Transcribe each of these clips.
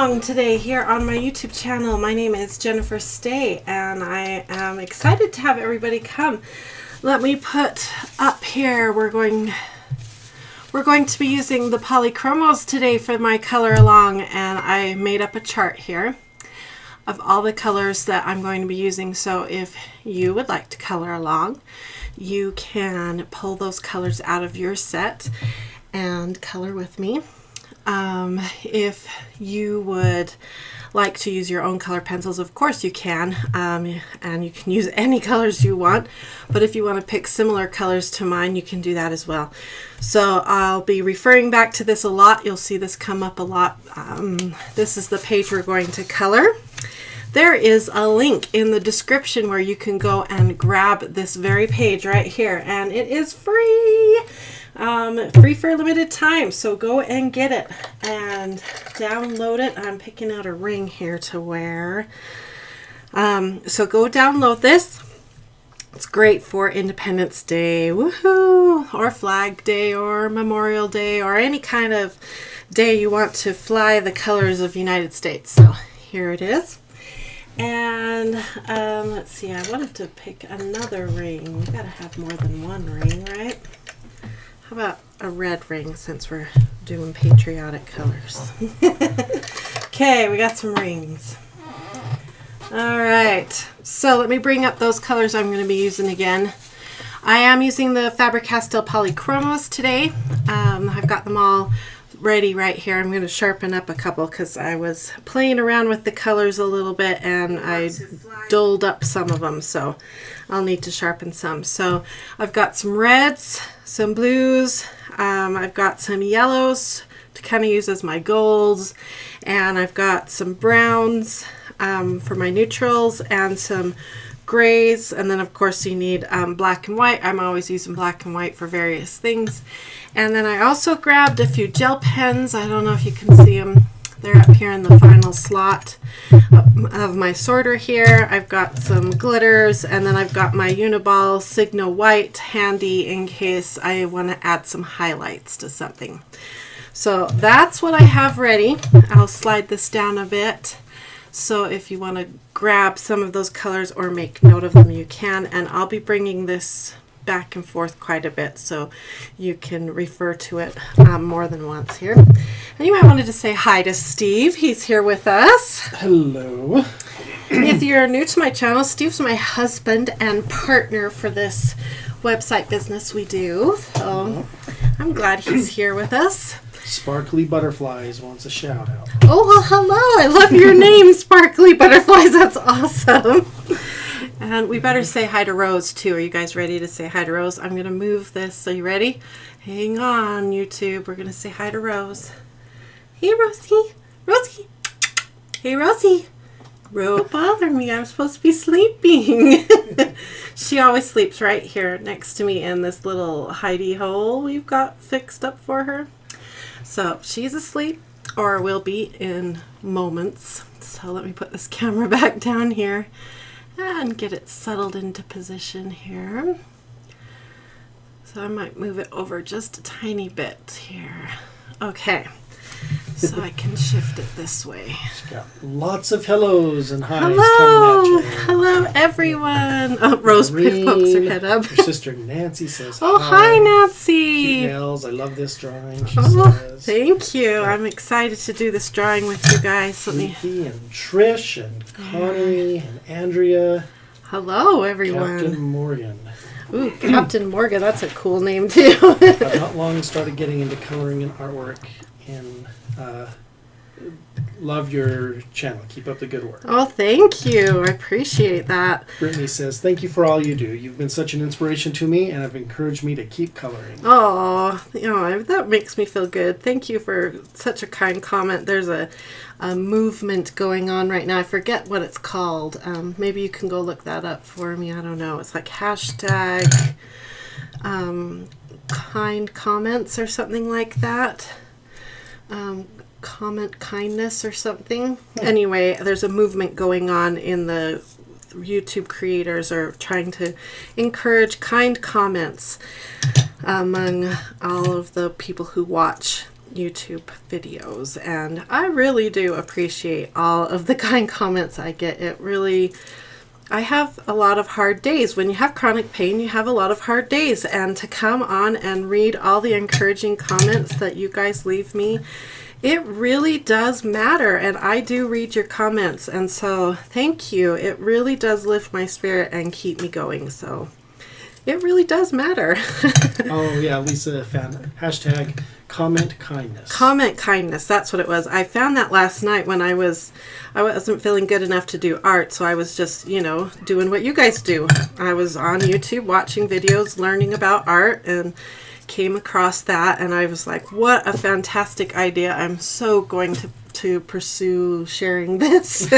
along today here on my YouTube channel. My name is Jennifer Stay and I am excited to have everybody come. Let me put up here, we're going to be using the Polychromos today for my color along, and I made up a chart here of all the colors that I'm going to be using. So if you would like to color along, you can pull those colors out of your set and color with me. If you would like to use your own color pencils, of course you can, and you can use any colors you want, but if you want to pick similar colors to mine, you can do that as well. So I'll be referring back to this a lot. You'll see this come up a lot. This is the page we're going to color. There is a link in the description where you can go and grab this very page right here, and it is free. Free for a limited time, so go and get it and download it. I'm picking out a ring here to wear. So go download this. It's great for Independence Day, woohoo, or Flag Day, or Memorial Day, or any kind of day you want to fly the colors of the United States. So here it is. And let's see, I wanted to pick another ring. We gotta have more than one ring, right? How about a red ring since we're doing patriotic colors? Okay, we got some rings. All right, so let me bring up those colors I'm going to be using again. I am using the faber-castell Polychromos today. I've got them all ready right here. I'm going to sharpen up a couple because I was playing around with the colors a little bit and I dulled up some of them, so I'll need to sharpen some. So I've got some reds, some blues, I've got some yellows to kind of use as my golds, and I've got some browns for my neutrals, and some grays, and then of course you need black and white. I'm always using black and white for various things. And then I also grabbed a few gel pens. I don't know if you can see them. They're up here in the final slot of my sorter here. I've got some glitters, and then I've got my Uniball Signo White handy in case I want to add some highlights to something. So that's what I have ready. I'll slide this down a bit. So if you want to grab some of those colors or make note of them, you can. And I'll be bringing this back and forth quite a bit, so you can refer to it more than once here. Anyway, I wanted to say hi to Steve. He's here with us. Hello. If you're new to my channel, Steve's my husband and partner for this website business we do. So I'm glad he's here with us. Sparkly Butterflies wants a shout out. Oh, well, hello. I love your name, Sparkly Butterflies. That's awesome. And we better say hi to Rose, too. Are you guys ready to say hi to Rose? I'm going to move this. Are you ready? Hang on, YouTube. We're going to say hi to Rose. Hey, Rosie. Rosie. Hey, Rosie. Don't bother me. I'm supposed to be sleeping. She always sleeps right here next to me in this little hidey hole we've got fixed up for her. So she's asleep, or will be in moments. So let me put this camera back down here and get it settled into position here. So I might move it over just a tiny bit here. Okay, so I can shift it this way. She's got lots of hellos and highs Hello! coming at you. Hello, everyone. Oh, Rose pokes her head up. Her sister Nancy says Oh, hi, Nancy. Cute nails. I love this drawing, she Oh, says. thank you. I'm excited to do this drawing with you guys. Let me... Nikki and Trish and Connie and Andrea. Hello, everyone. Captain Morgan. Ooh, Captain Morgan. That's a cool name, too. I've not long started getting into coloring and artwork, and love your channel. Keep up the good work. Oh, thank you. I appreciate that. Brittany says, thank you for all you do. You've been such an inspiration to me and have encouraged me to keep coloring. Oh, that makes me feel good. Thank you for such a kind comment. There's a movement going on right now. I forget what it's called. Maybe you can go look that up for me. I don't know. It's like hashtag kind comments or something like that. Comment kindness or something. Anyway, there's a movement going on in the YouTube creators are trying to encourage kind comments among all of the people who watch YouTube videos, and I really do appreciate all of the kind comments I get. It really, I have a lot of hard days. When you have chronic pain, you have a lot of hard days, and to come on and read all the encouraging comments that you guys leave me, it really does matter, and I do read your comments, and so thank you. It really does lift my spirit and keep me going, so it really does matter. Oh yeah, Lisa found it. Hashtag comment kindness. Comment kindness, that's what it was. I found that last night when I wasn't feeling good enough to do art, so I was just, you know, doing what you guys do. I was on YouTube watching videos, learning about art, and came across that, and I was like, what a fantastic idea. I'm so going to pursue sharing this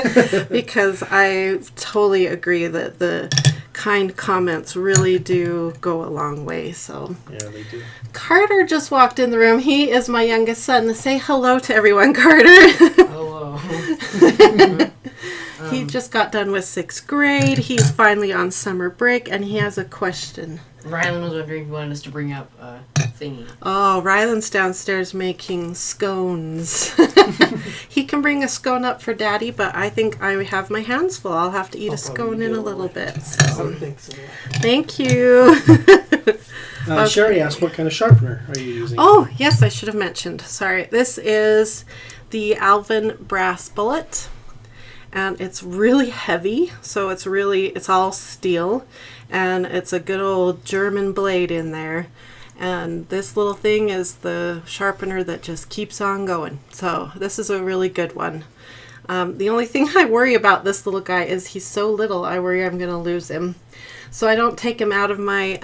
because I totally agree that the kind comments really do go a long way. So yeah, they do. Carter just walked in the room. He is my youngest son. Say hello to everyone, Carter. Hello. He just got done with 6th grade. He's finally on summer break, and he has a question. Rylan was wondering if you wanted us to bring up a thingy. Oh, Rylan's downstairs making scones. He can bring a scone up for Daddy, but I think I have my hands full. I'll have to eat a scone in a little bit. So. Thank you. Okay. Sherry asked, what kind of sharpener are you using? Oh, yes, I should have mentioned. Sorry. This is the Alvin Brass Bullet, and it's really heavy, so it's all steel, and it's a good old German blade in there. And this little thing is the sharpener that just keeps on going. So this is a really good one. The only thing I worry about this little guy is he's so little. I worry I'm going to lose him. So I don't take him out of my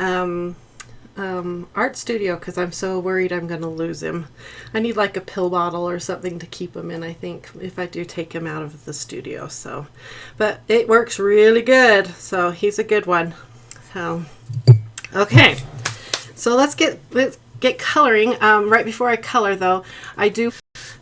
art studio because I'm so worried I'm going to lose him. I need like a pill bottle or something to keep him in, I think, if I do take him out of the studio. So, but it works really good. So he's a good one. So, okay. So let's get coloring. Right before I color, though, I do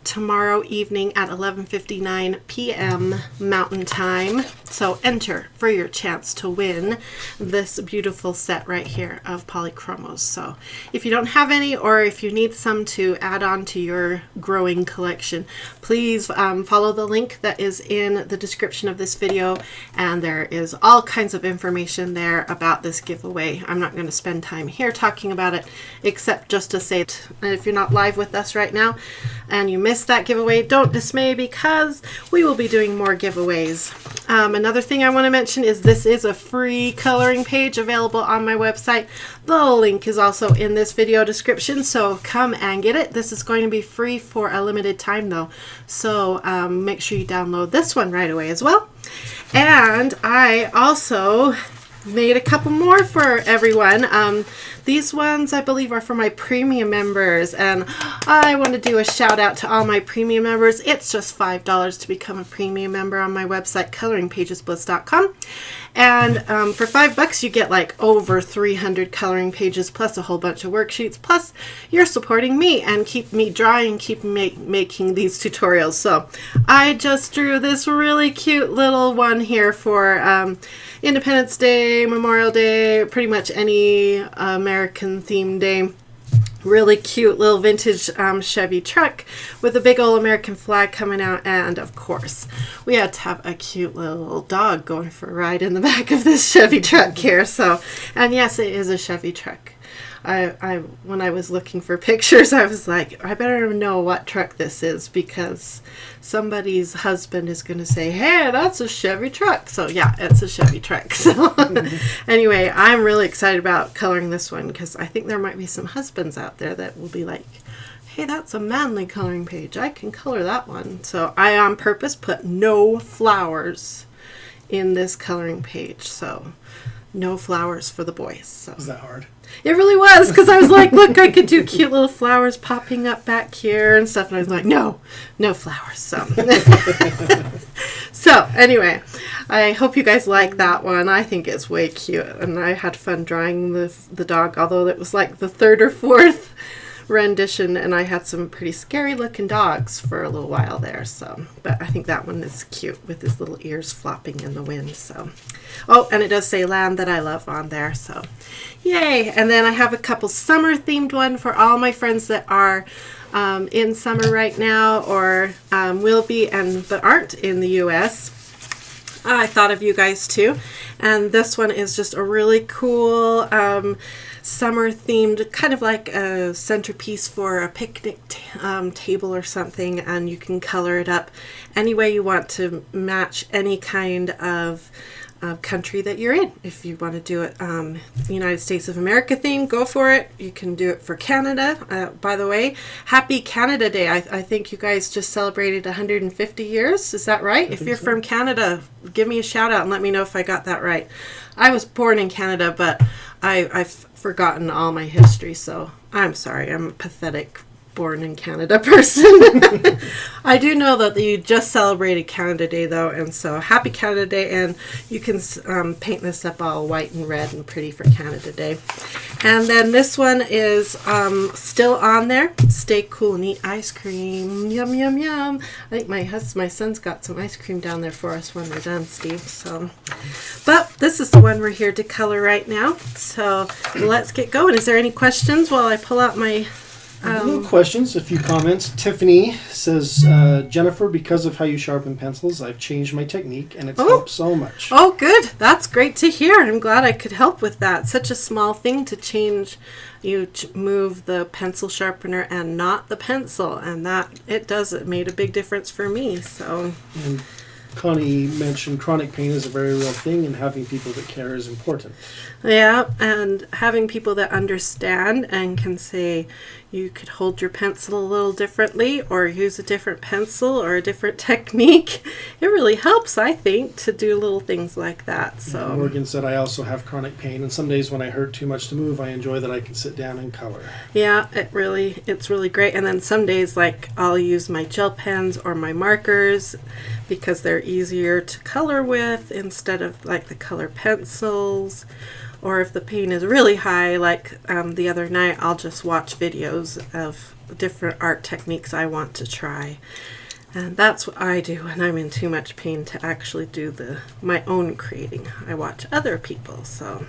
tomorrow evening at 11:59 p.m. Mountain Time. So enter for your chance to win this beautiful set right here of Polychromos. So if you don't have any, or if you need some to add on to your growing collection, please follow the link that is in the description of this video, and there is all kinds of information there about this giveaway. I'm not going to spend time here talking about it, except just to say, if you're not live with us right now and you missed that giveaway, don't dismay, because we will be doing more giveaways. Another thing I want to mention is this is a free coloring page available on my website. The link is also in this video description, so come and get it. This is going to be free for a limited time though, so make sure you download this one right away as well. And I also made a couple more for everyone. These ones I believe are for my premium members, and I want to do a shout out to all my premium members. It's just $5 to become a premium member on my website, coloringpagesbliss.com. And for $5 you get like over 300 coloring pages plus a whole bunch of worksheets, plus you're supporting me and keep me drawing, keep making these tutorials. So I just drew this really cute little one here for Independence Day, Memorial Day, pretty much any American themed day. Really cute little vintage Chevy truck with a big old American flag coming out, and of course we had to have a cute little dog going for a ride in the back of this Chevy truck here. So, and yes, it is a Chevy truck. When I was looking for pictures, I was like, I better know what truck this is, because somebody's husband is going to say, hey, that's a Chevy truck. So yeah, it's a Chevy truck. So anyway, I'm really excited about coloring this one, because I think there might be some husbands out there that will be like, hey, that's a manly coloring page. I can color that one. So I on purpose put no flowers in this coloring page. So no flowers for the boys. So. Was that hard? It really was, because I was like, look, I could do cute little flowers popping up back here and stuff. And I was like, no flowers. So, so anyway, I hope you guys like that one. I think it's way cute. And I had fun drawing the dog, although it was like the 3rd or 4th rendition, and I had some pretty scary looking dogs for a little while there. So, but I think that one is cute with his little ears flopping in the wind. So, oh, and it does say Land That I Love on there. So, yay. And then I have a couple summer themed one for all my friends that are in summer right now, or will be but aren't in the US. I thought of you guys too. And this one is just a really cool summer themed, kind of like a centerpiece for a picnic table or something, and you can color it up any way you want to match any kind of country that you're in. If you want to do it United States of America theme, go for it. You can do it for Canada. By the way, happy Canada Day. I think you guys just celebrated 150 years. Is that right? If you're from Canada, give me a shout out and let me know if I got that right. I was born in Canada, but I've forgotten all my history, so I'm sorry. I'm a pathetic born in Canada person. I do know that you just celebrated Canada Day though, and so happy Canada Day, and you can paint this up all white and red and pretty for Canada Day. And then this one is still on there. Stay cool and eat ice cream. Yum, yum, yum. I think my son's got some ice cream down there for us when we're done, Steve. So, but this is the one we're here to color right now. So let's get going. Is there any questions while I pull out my no questions, a few comments. Tiffany says, Jennifer, because of how you sharpen pencils, I've changed my technique and it's helped so much. Oh, good. That's great to hear. I'm glad I could help with that. Such a small thing to change. You move the pencil sharpener and not the pencil, and that it made a big difference for me. So. And Connie mentioned chronic pain is a very real thing, and having people that care is important. Yeah, and having people that understand and can say you could hold your pencil a little differently or use a different pencil or a different technique. It really helps, I think, to do little things like that. So Morgan said, I also have chronic pain, and some days when I hurt too much to move, I enjoy that I can sit down and color. Yeah, it's really great. And then some days, like, I'll use my gel pens or my markers because they're easier to color with instead of like the color pencils. Or if the pain is really high, like the other night, I'll just watch videos of different art techniques I want to try. And that's what I do when I'm in too much pain to actually do my own creating. I watch other people. So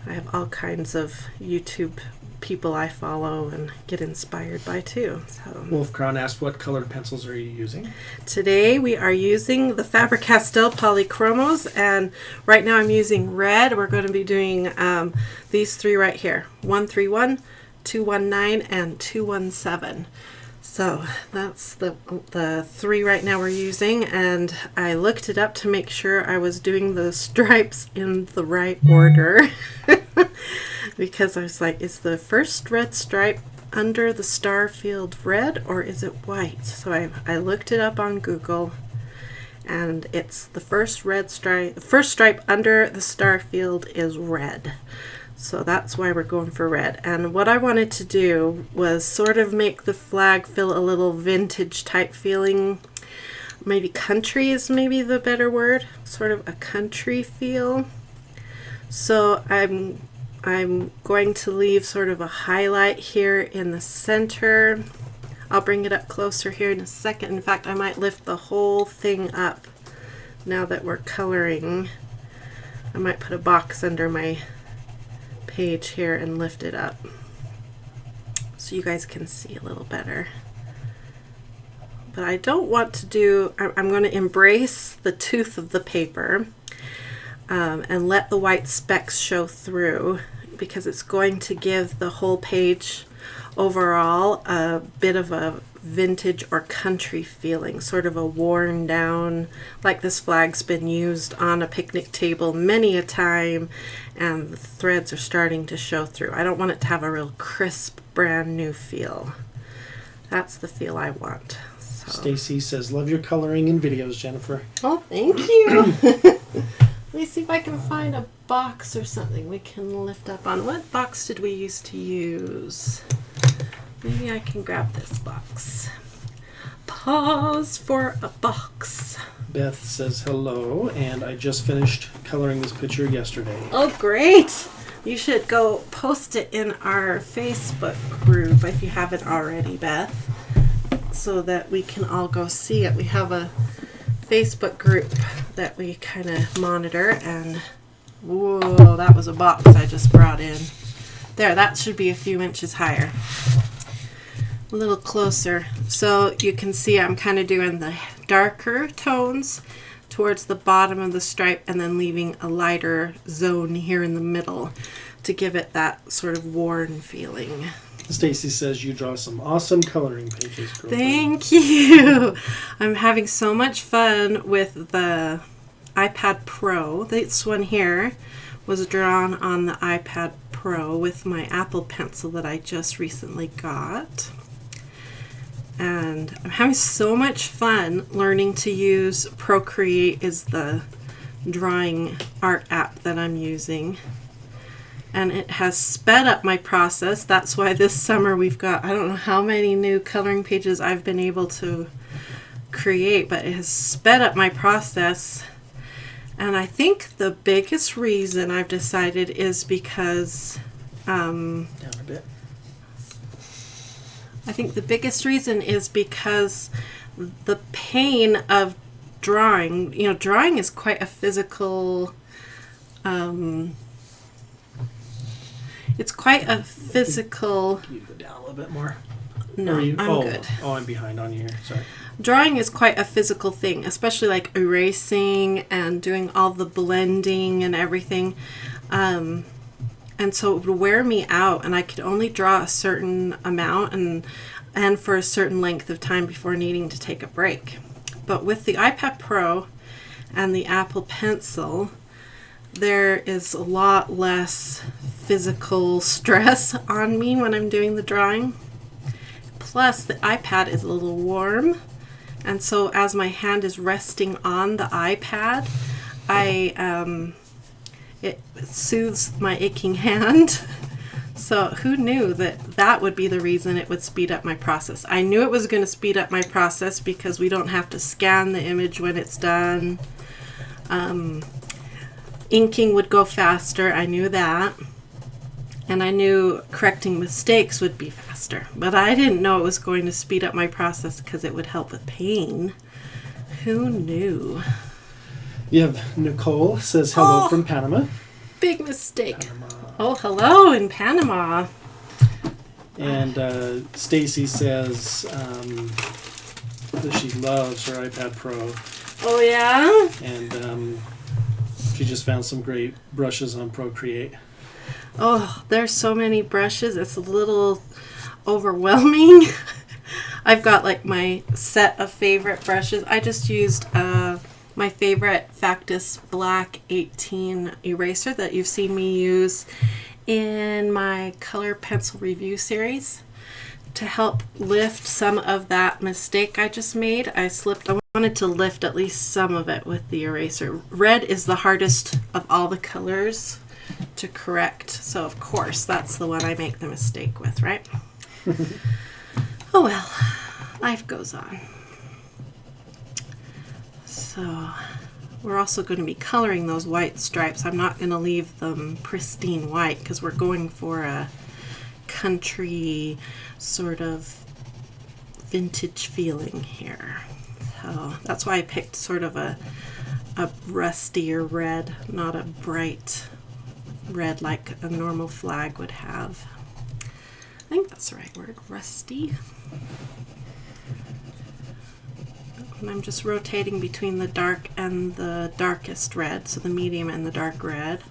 I have all kinds of YouTube people I follow and get inspired by too. So Wolf Crown asked, what colored pencils are you using? Today we are using the faber-castell Polychromos, and right now I'm using red. We're going to be doing these three right here, 131, 219, and 217. So that's the three right now we're using, and I looked it up to make sure I was doing the stripes in the right order. Because I was like, is the first red stripe under the star field red or is it white? So I looked it up on Google, and it's the first stripe under the star field is red. So that's why we're going for red. And what I wanted to do was sort of make the flag feel a little vintage type feeling. Maybe country is maybe the better word. Sort of a country feel. So I'm going to leave sort of a highlight here in the center. I'll bring it up closer here in a second. In fact, I might lift the whole thing up now that we're coloring. I might put a box under my page here and lift it up so you guys can see a little better. But I don't want to do, I'm going to embrace the tooth of the paper and let the white specks show through, because it's going to give the whole page overall a bit of a vintage or country feeling, sort of a worn down, like this flag's been used on a picnic table many a time and the threads are starting to show through. I don't want it to have a real crisp, brand new feel. That's the feel I want. So. Stacy says, love your coloring and videos, Jennifer. Oh, thank you. Let me see if I can find a box or something we can lift up on. What box did we used to use? Maybe I can grab this box. Pause for a box. Beth says hello, and I just finished coloring this picture yesterday. Oh, great. You should go post it in our Facebook group if you haven't already, Beth, so that we can all go see it. We have a Facebook group that we kind of monitor, and whoa, that was a box I just brought in. There, that should be a few inches higher. a little closer. So you can see I'm kind of doing the darker tones towards the bottom of the stripe and then leaving a lighter zone here in the middle to give it that sort of worn feeling. Stacy says you draw some awesome coloring pages, girlfriend. Thank you. I'm having so much fun with the iPad Pro. This one here was drawn on the iPad Pro with my Apple Pencil that I just recently got. And I'm having so much fun learning to use Procreate is the drawing art app that I'm using. And it has sped up my process. That's why this summer we've got, I don't know how many new coloring pages I've been able to create, but it has sped up my process. And I think the biggest reason I've decided is because Down a bit. I think the biggest reason is because the pain of drawing, you know, drawing is quite a physical, it's quite a physical. Can you go down a little bit more? No, I'm good. Oh, I'm behind on you here. Sorry. Drawing is quite a physical thing, especially like erasing and doing all the blending and everything. And so it would wear me out, and I could only draw a certain amount and for a certain length of time before needing to take a break. But with the iPad Pro and the Apple Pencil, there is a lot less physical stress on me when I'm doing the drawing. Plus, the iPad is a little warm, and so as my hand is resting on the iPad, it soothes my aching hand. So who knew that would be the reason it would speed up my process? I knew it was going to speed up my process because we don't have to scan the image when it's done. Inking would go faster. I knew that. And I knew correcting mistakes would be faster. But I didn't know it was going to speed up my process because it would help with pain. Who knew? You have Nicole says hello from Panama. Big mistake. Panama. Oh, hello in Panama. And Stacy says that she loves her iPad Pro. Oh, yeah? And she just found some great brushes on Procreate. Oh, there's so many brushes. It's a little overwhelming. I've got like my set of favorite brushes. I just used my favorite Factus Black 18 eraser that you've seen me use in my color pencil review series to help lift some of that mistake I just made. I wanted to lift at least some of it with the eraser. Red is the hardest of all the colors to correct, so of course that's the one I make the mistake with, right? Oh well, life goes on. So we're also going to be coloring those white stripes. I'm not going to leave them pristine white because we're going for a country sort of vintage feeling here. So that's why I picked sort of a rustier red, not a bright red like a normal flag would have. I think that's the right word, rusty. And I'm just rotating between the dark and the darkest red, so the medium and the dark red,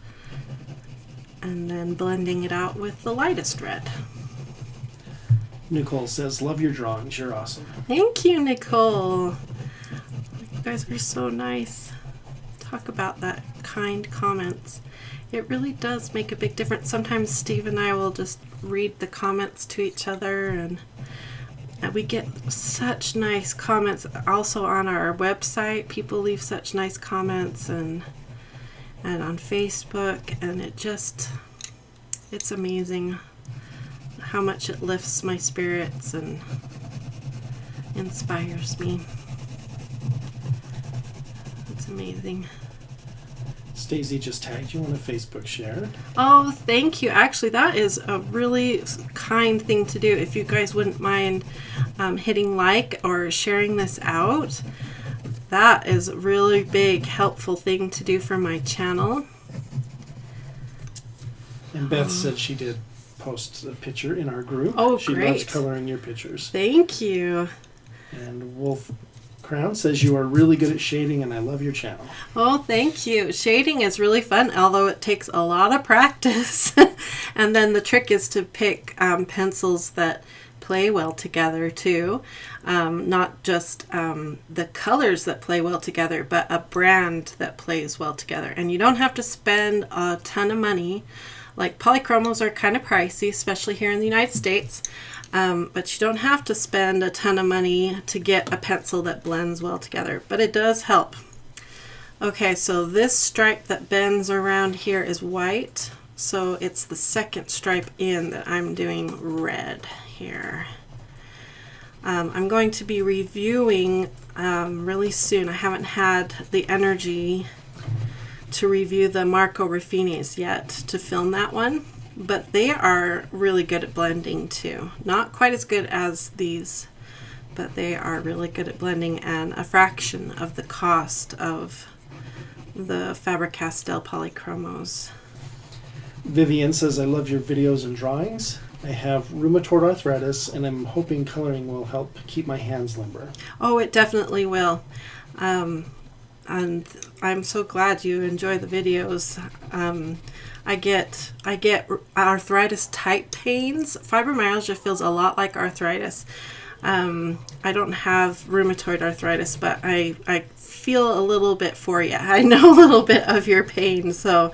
and then blending it out with the lightest red. Nicole says, love your drawings, you're awesome. Thank you, Nicole. You guys are so nice. Talk about that kind comments. It really does make a big difference. Sometimes Steve and I will just read the comments to each other, and we get such nice comments. Also on our website, people leave such nice comments, and on Facebook, and it's amazing how much it lifts my spirits and inspires me. It's amazing. Stacy just tagged you on a Facebook share. Oh, thank you. Actually, that is a really kind thing to do. If you guys wouldn't mind hitting like or sharing this out, that is a really big, helpful thing to do for my channel. And Beth said she did post a picture in our group. Oh, she great. loves coloring your pictures. Thank you. And Wolf Crown says you are really good at shading and I love your channel. Oh, thank you. Shading is really fun, although it takes a lot of practice. And then the trick is to pick pencils that play well together too. Not just the colors that play well together, but a brand that plays well together. And you don't have to spend a ton of money. Like Polychromos are kind of pricey, especially here in the United States. But you don't have to spend a ton of money to get a pencil that blends well together, but it does help. Okay, so this stripe that bends around here is white, so it's the second stripe in that I'm doing red here. I'm going to be reviewing really soon. I haven't had the energy to review the Marco Raffinis yet to film that one. But they are really good at blending too. Not quite as good as these, but they are really good at blending and a fraction of the cost of the faber-castell Polychromos. Vivian says, I love your videos and drawings. I have rheumatoid arthritis and I'm hoping coloring will help keep my hands limber. Oh, it definitely will. And I'm so glad you enjoy the videos. I get arthritis type pains. Fibromyalgia feels a lot like arthritis. I don't have rheumatoid arthritis, but I feel a little bit for you. I know a little bit of your pain, so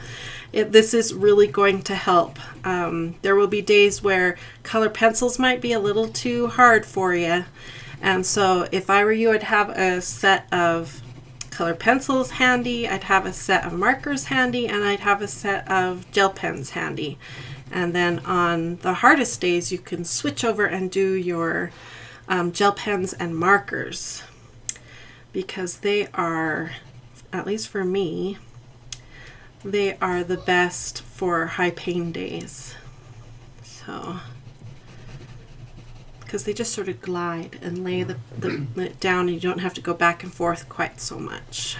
this is really going to help. There will be days where color pencils might be a little too hard for you, and so if I were you, I'd have a set of color pencils handy, I'd have a set of markers handy, and I'd have a set of gel pens handy. And then on the hardest days, you can switch over and do your gel pens and markers, because they are, at least for me, they are the best for high pain days. So, because they just sort of glide and lay it down and you don't have to go back and forth quite so much.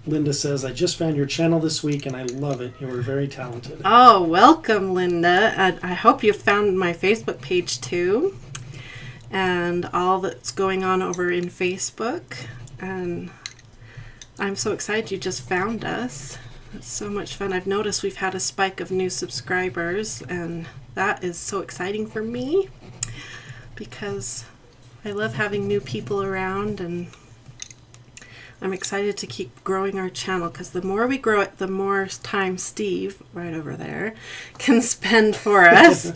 Linda says, I just found your channel this week and I love it. You are very talented. Oh, welcome, Linda. I hope you found my Facebook page too, and all that's going on over in Facebook. And I'm so excited you just found us. It's so much fun. I've noticed we've had a spike of new subscribers, and that is so exciting for me, because I love having new people around, and I'm excited to keep growing our channel, because the more we grow it, the more time Steve, right over there, can spend for us.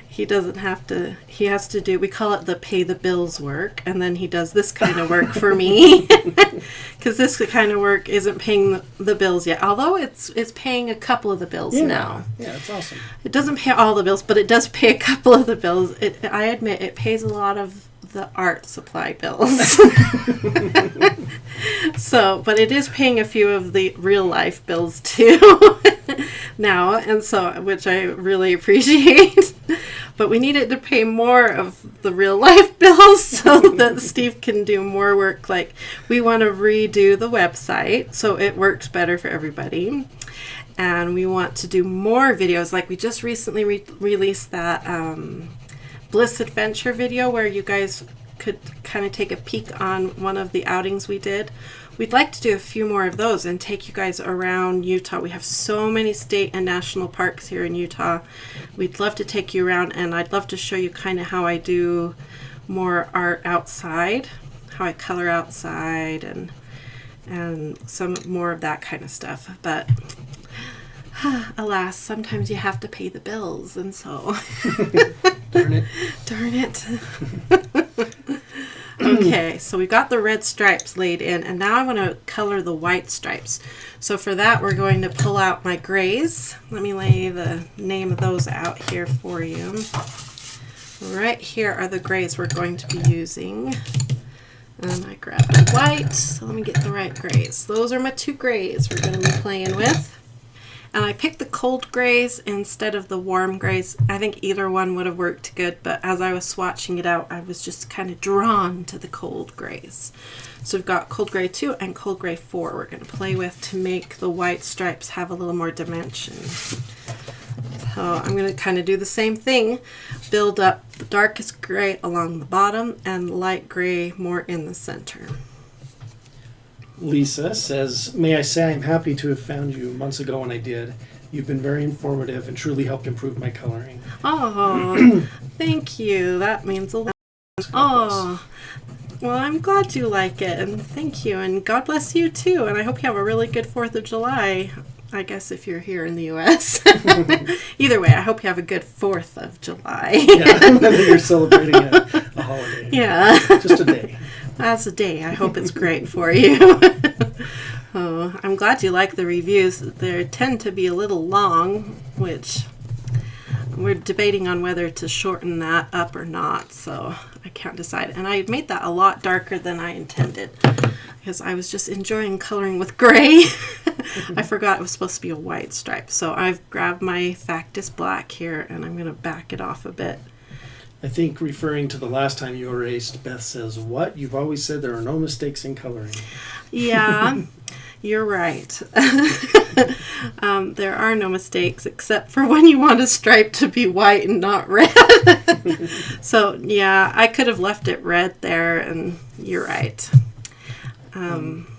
He doesn't have to, he has to do, we call it the pay the bills work, and then he does this kind of work for me, because this kind of work isn't paying the bills yet, although it's paying a couple of the bills now. Yeah, it's awesome. It doesn't pay all the bills, but it does pay a couple of the bills. I admit it pays a lot of the art supply bills. So, but it is paying a few of the real life bills too now, and so, which I really appreciate. But we need it to pay more of the real life bills so that Steve can do more work. Like, we want to redo the website so it works better for everybody. And we want to do more videos. Like, we just recently released that Bliss adventure video where you guys could kind of take a peek on one of the outings we did. We'd like to do a few more of those and take you guys around Utah. We have so many state and national parks here in Utah. We'd love to take you around, and I'd love to show you kind of how I do more art outside, how I color outside, and some more of that kind of stuff. But alas, sometimes you have to pay the bills, and so Darn it. darn it. Okay, so we got the red stripes laid in, and now I want to color the white stripes. So for that, we're going to pull out my grays. Let me lay the name of those out here for you. Right here are the grays we're going to be using. And I grabbed a white, so let me get the right grays. Those are my two grays we're going to be playing with. And I picked the cold grays instead of the warm grays. I think either one would have worked good, but as I was swatching it out, I was just kind of drawn to the cold grays. So we've got cold gray 2 and cold gray 4 we're going to play with to make the white stripes have a little more dimension. So I'm going to kind of do the same thing, build up the darkest gray along the bottom and light gray more in the center. Lisa says, may I say I'm happy to have found you months ago when I did. You've been very informative and truly helped improve my coloring. Oh, thank you. That means a lot. Oh, well, I'm glad you like it, and thank you, and God bless you too, and I hope you have a really good 4th of July, I guess, if you're here in the U.S. Either way, I hope you have a good 4th of July. Yeah, whether you're celebrating a holiday. Yeah. Just a day. That's a day. I hope it's great for you. Oh, I'm glad you like the reviews. They tend to be a little long, which we're debating on whether to shorten that up or not, so I can't decide. And I made that a lot darker than I intended because I was just enjoying coloring with gray. I forgot it was supposed to be a white stripe, so I've grabbed my Factus Black here and I'm going to back it off a bit. I think referring to the last time you erased, Beth says, what? You've always said there are no mistakes in coloring. Yeah, you're right. There are no mistakes except for when you want a stripe to be white and not red. So, yeah, I could have left it red there, and you're right.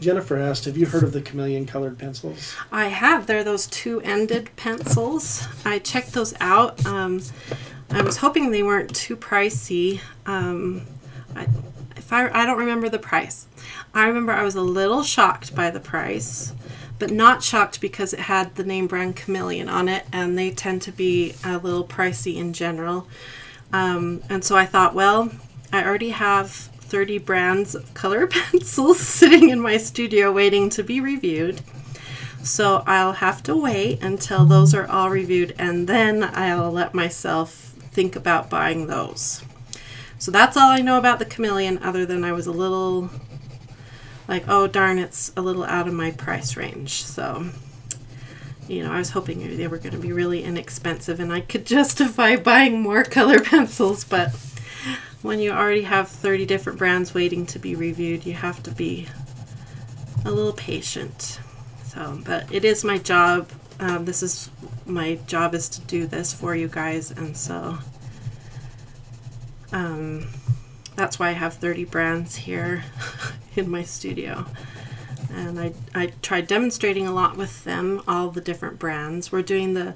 Jennifer asked, have you heard of the chameleon colored pencils? I have. They're those 2-ended pencils. I checked those out. I was hoping they weren't too pricey. I don't remember the price. I remember I was a little shocked by the price, but not shocked because it had the name brand Chameleon on it, and they tend to be a little pricey in general. And so I thought, well, I already have 30 brands of color pencils sitting in my studio waiting to be reviewed. So I'll have to wait until those are all reviewed, and then I'll let myself think about buying those. So that's all I know about the Chameleon, other than I was a little like, oh darn, it's a little out of my price range. So, I was hoping they were going to be really inexpensive and I could justify buying more color pencils, but when you already have 30 different brands waiting to be reviewed, you have to be a little patient. So, but it is my job. My job is to do this for you guys, and so that's why I have 30 brands here in my studio. And I tried demonstrating a lot with them, all the different brands. We're doing the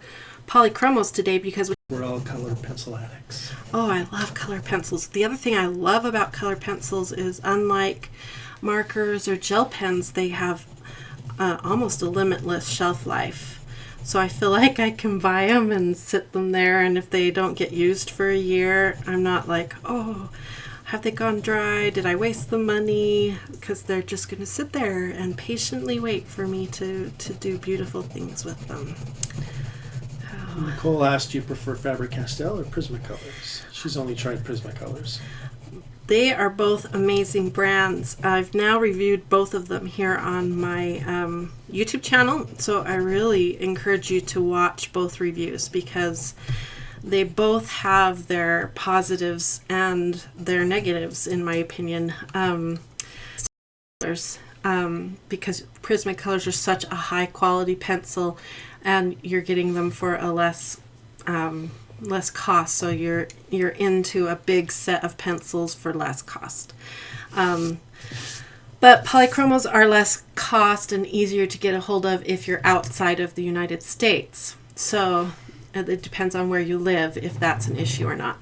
Polychromos today because we're all color pencil addicts. Oh, I love color pencils. The other thing I love about color pencils is, unlike markers or gel pens, they have almost a limitless shelf life. So I feel like I can buy them and sit them there, and if they don't get used for a year, I'm not like, oh, have they gone dry? Did I waste the money? Because they're just going to sit there and patiently wait for me to do beautiful things with them. Nicole asked, do you prefer faber-castell or Prismacolors? She's only tried Prismacolors. They are both amazing brands. I've now reviewed both of them here on my YouTube channel, so I really encourage you to watch both reviews because they both have their positives and their negatives, in my opinion. Because Prismacolors are such a high quality pencil, and you're getting them for a less cost, so you're into a big set of pencils for less cost. But Polychromos are less cost and easier to get a hold of if you're outside of the United States. So it depends on where you live if that's an issue or not.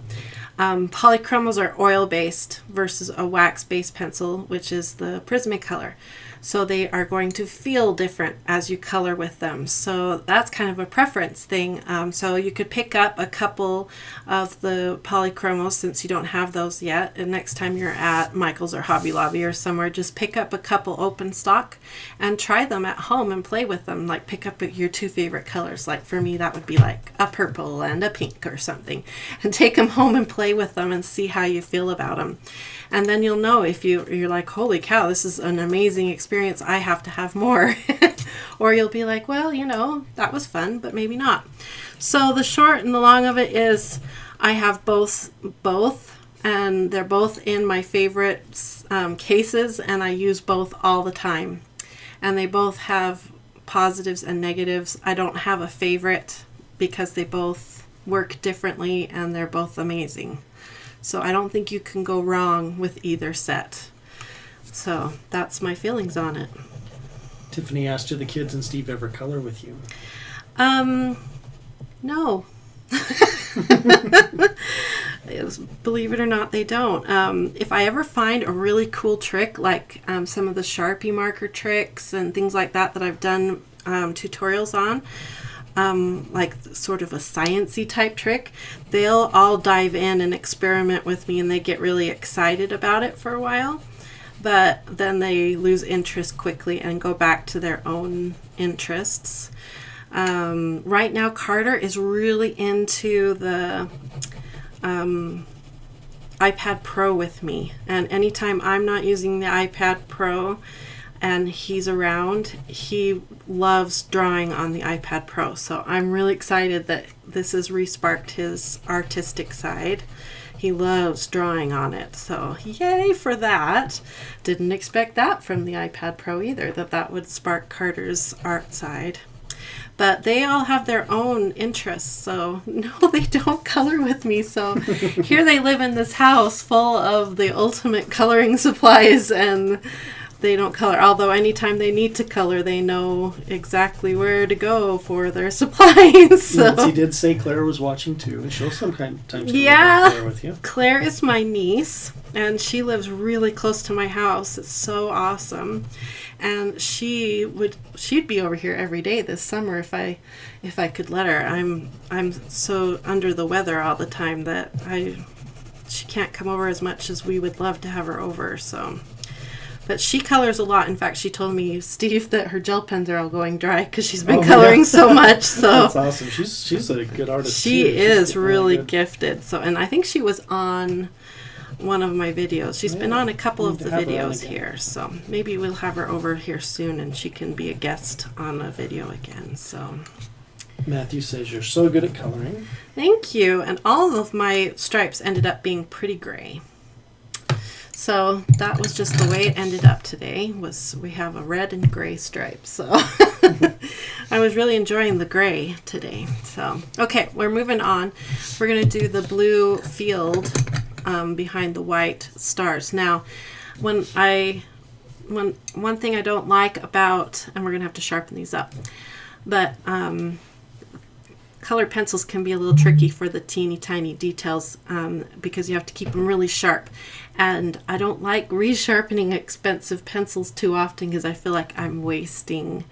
Polychromos are oil-based versus a wax-based pencil, which is the Prismacolor. So they are going to feel different as you color with them. So that's kind of a preference thing. So you could pick up a couple of the Polychromos since you don't have those yet. And next time you're at Michael's or Hobby Lobby or somewhere, just pick up a couple open stock and try them at home and play with them. Like pick up your 2 favorite colors. Like for me, that would be like a purple and a pink or something. And take them home and play with them and see how you feel about them. And then you'll know if you're like, holy cow, this is an amazing experience. I have to have more. Or you'll be like, well, that was fun, but maybe not. So the short and the long of it is I have both, and they're both in my favorite cases, and I use both all the time. And they both have positives and negatives. I don't have a favorite because they both work differently and they're both amazing. So I don't think you can go wrong with either set. So that's my feelings on it. Tiffany asked, do the kids and Steve ever color with you? No. Believe it or not, they don't. If I ever find a really cool trick, like some of the Sharpie marker tricks and things like that I've done tutorials on, like sort of a science-y type trick, they'll all dive in and experiment with me, and they get really excited about it for a while. But then they lose interest quickly and go back to their own interests. Right now, Carter is really into the iPad Pro with me. And anytime I'm not using the iPad Pro and he's around, he loves drawing on the iPad Pro. So I'm really excited that this has re-sparked his artistic side. He loves drawing on it, so yay for that. Didn't expect that from the iPad Pro either, that would spark Carter's art side. But they all have their own interests, so no, they don't color with me. So here they live in this house full of the ultimate coloring supplies, and they don't color. Although anytime they need to color, they know exactly where to go for their supplies. So. Nancy did say Claire was watching too, and she'll sometimes yeah, color with you. Claire is my niece, and she lives really close to my house. It's so awesome, and she'd be over here every day this summer if I could let her. I'm so under the weather all the time that she can't come over as much as we would love to have her over. So. But she colors a lot. In fact, she told me, Steve, that her gel pens are all going dry because she's been coloring so much. So that's awesome. She's a good artist. She is really gifted. So, and I think she was on one of my videos. She's been on a couple of the videos here. So maybe we'll have her over here soon, and she can be a guest on a video again. So Matthew says you're so good at coloring. Thank you. And all of my stripes ended up being pretty gray. So that was just the way it ended up today. We have a red and gray stripe. So I was really enjoying the gray today. So okay, we're moving on. We're going to do the blue field behind the white stars. Now, one thing I don't like about, and we're going to have to sharpen these up, but colored pencils can be a little tricky for the teeny tiny details because you have to keep them really sharp. And I don't like resharpening expensive pencils too often because I feel like I'm wasting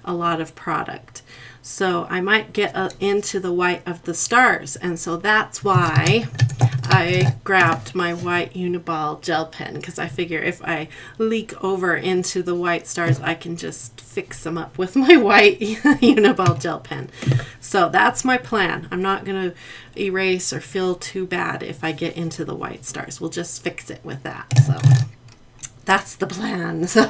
a lot of product. So I might get into the white of the stars, and so that's why I grabbed my white Uniball gel pen, because I figure if I leak over into the white stars, I can just fix them up with my white Uniball gel pen. So that's my plan. I'm not going to erase or feel too bad if I get into the white stars. We'll just fix it with that. So that's the plan. So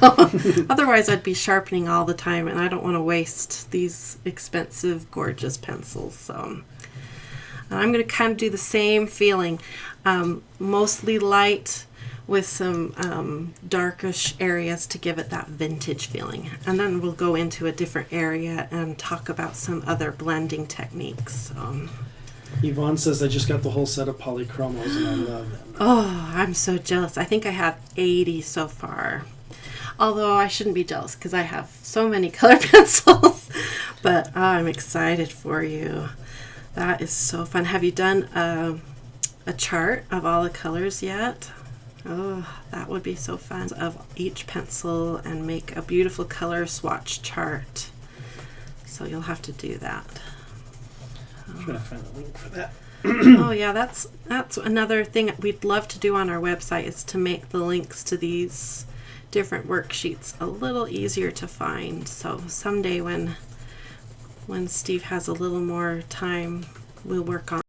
otherwise I'd be sharpening all the time, and I don't want to waste these expensive, gorgeous pencils. So I'm going to kind of do the same feeling, mostly light with some darkish areas to give it that vintage feeling. And then we'll go into a different area and talk about some other blending techniques. Yvonne says, I just got the whole set of Polychromos and I love them. Oh, I'm so jealous. I think I have 80 so far. Although I shouldn't be jealous because I have so many color pencils. But I'm excited for you. That is so fun. Have you done a chart of all the colors yet? Oh, that would be so fun. Of each pencil and make a beautiful color swatch chart. So you'll have to do that. I'm trying to find a link for that. Oh yeah, that's another thing we'd love to do on our website, is to make the links to these different worksheets a little easier to find. So someday when Steve has a little more time, we'll work on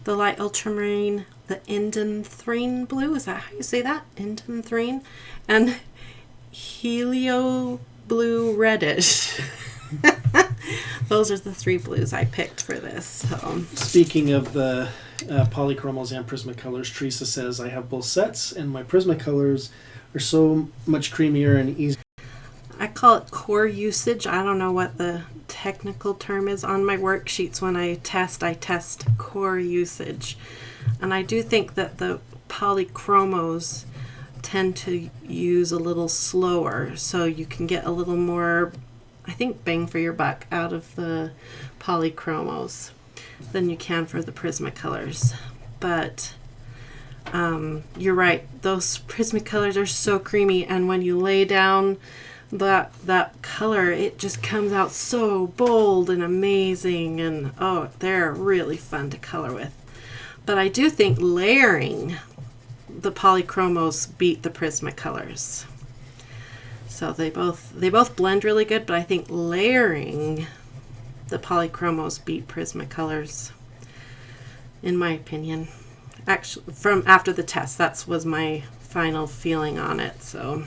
the light ultramarine, the indanthrene blue, is that how you say that? Indanthrene, and helio blue reddish. Those are the three blues I picked for this. So. Speaking of the Polychromos and Prismacolors, Teresa says, I have both sets, and my Prismacolors are so much creamier and easier. I call it core usage. I don't know what the technical term is on my worksheets. When I test core usage. And I do think that the Polychromos tend to use a little slower, so you can get a little more, I think, bang for your buck out of the Polychromos than you can for the Prismacolors. But you're right, those Prismacolors are so creamy, and when you lay down that color, it just comes out so bold and amazing, and oh, they're really fun to color with. But I do think layering, the Polychromos beat the Prismacolors. So they both blend really good, but I think layering, the Polychromos beat Prismacolors, in my opinion. Actually, from after the test, that was my final feeling on it. So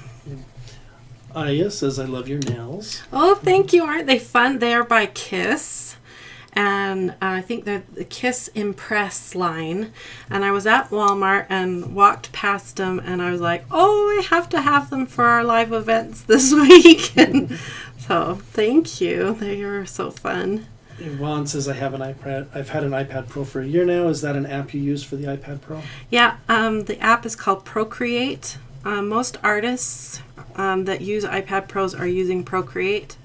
Aya says, I love your nails. oh, thank you. Aren't they fun? They are by Kiss, and I think they're the Kiss Impress line. And I was at Walmart and walked past them, and I was like, oh, I have to have them for our live events this week. And so thank you. They were so fun. Yvonne says, I've had an iPad Pro for a year now. Is that an app you use for the iPad Pro? Yeah, the app is called Procreate. Most artists that use iPad Pros are using Procreate.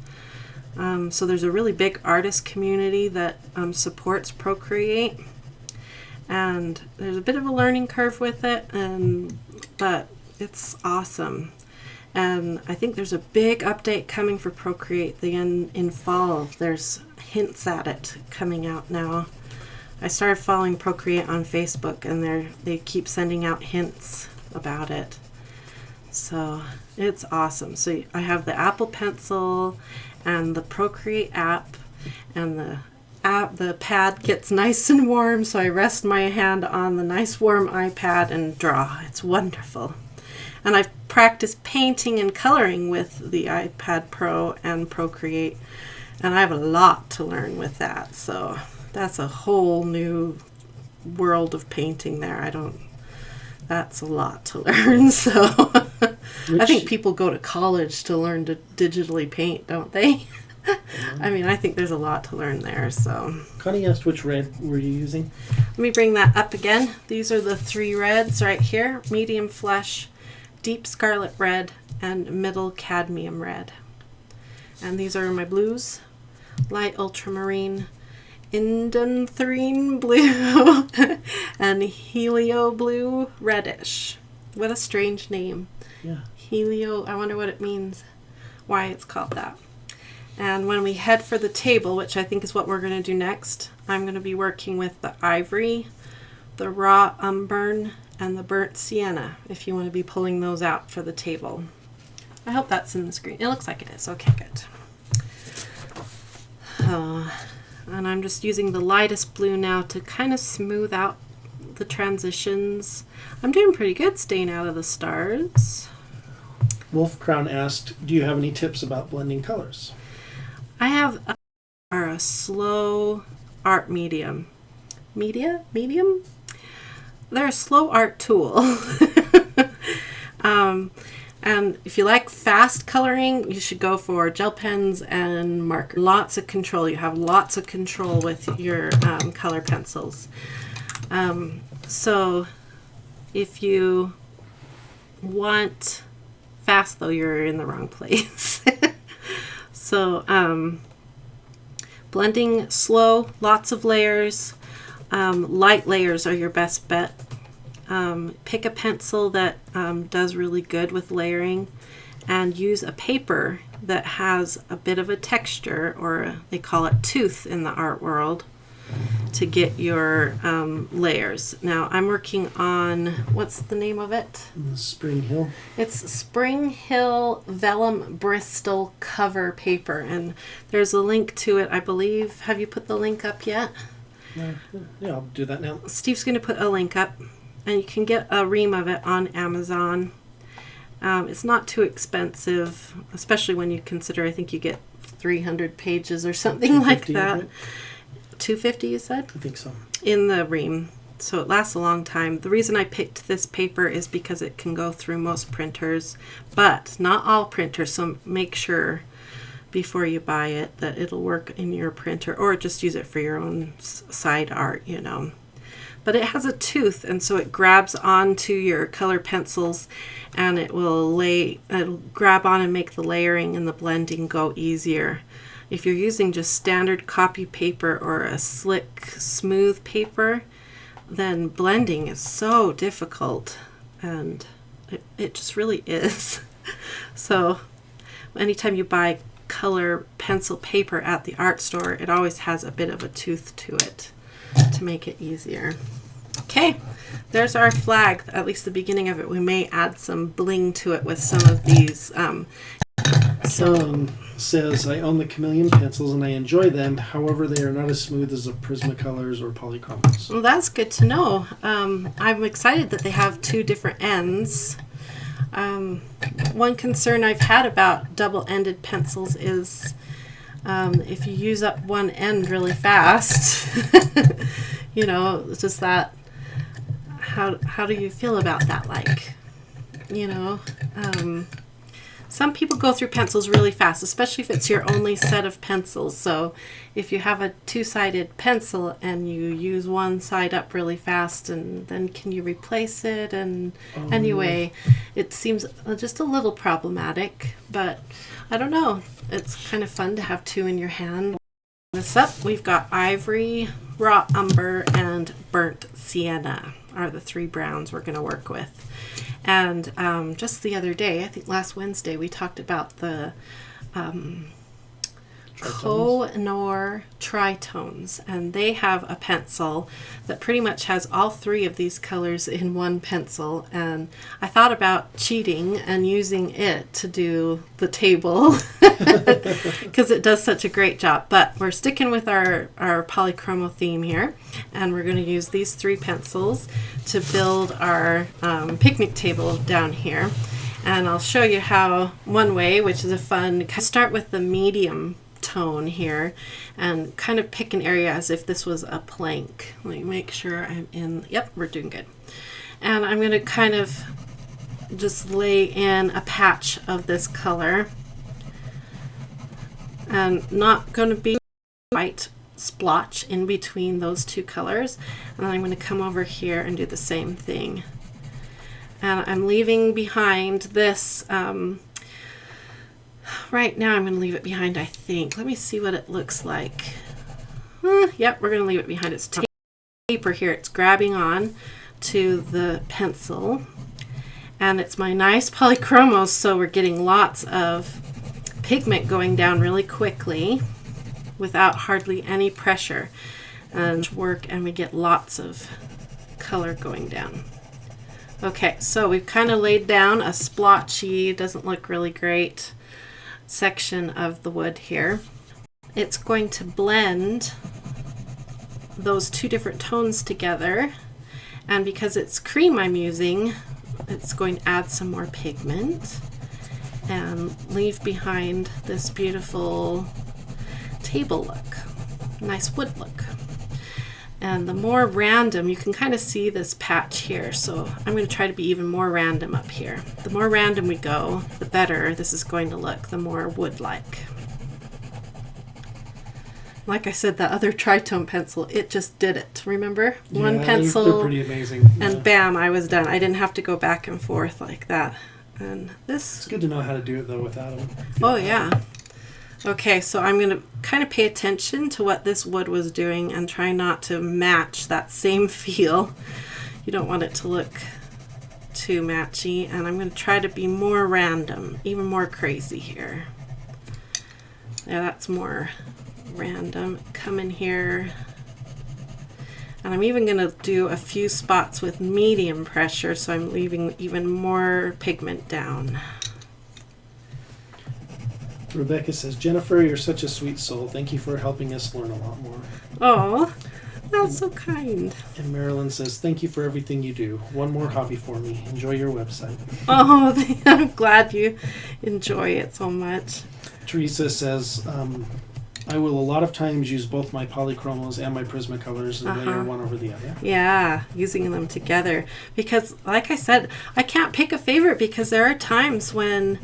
So there's a really big artist community that supports Procreate. And there's a bit of a learning curve with it, but it's awesome. And I think there's a big update coming for Procreate in fall. There's hints at it coming out now. I started following Procreate on Facebook, and they keep sending out hints about it. So it's awesome. So I have the Apple Pencil and the Procreate app, and the pad gets nice and warm, so I rest my hand on the nice warm iPad and draw. It's wonderful. And I've practiced painting and coloring with the iPad Pro and Procreate, and I have a lot to learn with that. So that's a whole new world of painting there. That's a lot to learn. So I think people go to college to learn to digitally paint, don't they? I mean, I think there's a lot to learn there. So Connie asked which red were you using? let me bring that up again. These are the 3 reds right here: medium flesh, deep scarlet red, and middle cadmium red. And these are my blues: light ultramarine, indanthrene blue, and helio blue reddish. What a strange name. Yeah. Helio, I wonder what it means, why it's called that. And when we head for the table, which I think is what we're going to do next, I'm going to be working with the ivory, the raw umber, and the burnt sienna, if you want to be pulling those out for the table. I hope that's in the screen. It looks like it is. Okay, good. And I'm just using the lightest blue now to kind of smooth out the transitions. I'm doing pretty good staying out of the stars. Wolf Crown asked, do you have any tips about blending colors? I have a slow art medium. Medium? They're a slow art tool. And if you like fast coloring, you should go for gel pens and markers. Lots of control. You have lots of control with your color pencils. So if you want fast, though, you're in the wrong place. So blending slow, lots of layers. Light layers are your best bet. Pick a pencil that does really good with layering, and use a paper that has a bit of a texture, or they call it tooth in the art world, to get your layers. Now I'm working on, what's the name of it? Spring Hill. It's Spring Hill Vellum Bristol cover paper, and there's a link to it, I believe. Have you put the link up yet? Yeah, I'll do that now. Steve's going to put a link up, and you can get a ream of it on Amazon. It's not too expensive, especially when you consider, I think you get 300 pages or something like that. 250, you said? I think so. In the ream. so it lasts a long time. The reason I picked this paper is because it can go through most printers, but not all printers, so make sure before you buy it that it'll work in your printer, or just use it for your own side art, you know. But it has a tooth, and so it grabs onto your color pencils, and it'll grab on and make the layering and the blending go easier. If you're using just standard copy paper or a slick, smooth paper, then blending is so difficult, and it just really is. So anytime you buy color pencil paper at the art store, it always has a bit of a tooth to it to make it easier. Okay, there's our flag, at least the beginning of it. We may add some bling to it with some of these. Says, I own the Chameleon pencils and I enjoy them. However, they are not as smooth as the Prismacolors or Polychromos. Well, that's good to know. I'm excited that they have two different ends. One concern I've had about double-ended pencils is if you use up one end really fast, you know, it's just that, how do you feel about that? Like, you know, some people go through pencils really fast, especially if it's your only set of pencils. So if you have a two-sided pencil and you use one side up really fast, and then can you replace it? And anyway, it seems just a little problematic, but I don't know. It's kind of fun to have two in your hand. This up, we've got Ivory, Raw Umber, and Burnt Sienna are the three browns we're going to work with. And just the other day, I think last Wednesday, we talked about the Koh-i-Noor Tritones, and they have a pencil that pretty much has all three of these colors in one pencil, and I thought about cheating and using it to do the table because it does such a great job, but we're sticking with our polychromo theme here, and we're going to use these three pencils to build our picnic table down here. And I'll show you how one way, which is a fun, start with the medium tone here and kind of pick an area as if this was a plank. Let me make sure I'm in. Yep, we're doing good. And I'm going to kind of just lay in a patch of this color, and not going to be white splotch in between those two colors. And then I'm going to come over here and do the same thing. And I'm leaving behind this right now. I'm going to leave it behind, I think. Let me see what it looks like. Yep, we're going to leave it behind. It's paper here. It's grabbing on to the pencil. And it's my nice Polychromos, so we're getting lots of pigment going down really quickly without hardly any pressure. And we get lots of color going down. Okay, so we've kind of laid down a splotchy, doesn't look really great section of the wood here. It's going to blend those two different tones together, and because it's cream I'm using, it's going to add some more pigment and leave behind this beautiful table look, nice wood look. And the more random, you can kind of see this patch here, so I'm going to try to be even more random up here. The more random we go, the better this is going to look, the more wood-like. Like I said, the other tritone pencil, it just did it. Remember? Yeah, one pencil, they're pretty amazing. and bam, I was done. I didn't have to go back and forth like that. And this... It's good to know how to do it, though, without them. Oh, yeah. Okay, so I'm going to kind of pay attention to what this wood was doing and try not to match that same feel. You don't want it to look too matchy, and I'm going to try to be more random, even more crazy here. Yeah, that's more random. Come in here, and I'm even going to do a few spots with medium pressure, so I'm leaving even more pigment down. Rebecca says, Jennifer, you're such a sweet soul. Thank you for helping us learn a lot more. Oh, that's so kind. And Marilyn says, thank you for everything you do. One more hobby for me. Enjoy your website. Oh, I'm glad you enjoy it so much. Teresa says, I will a lot of times use both my Polychromos and my Prisma colors and layer one over the other. Yeah, using them together. Because, like I said, I can't pick a favorite because there are times when,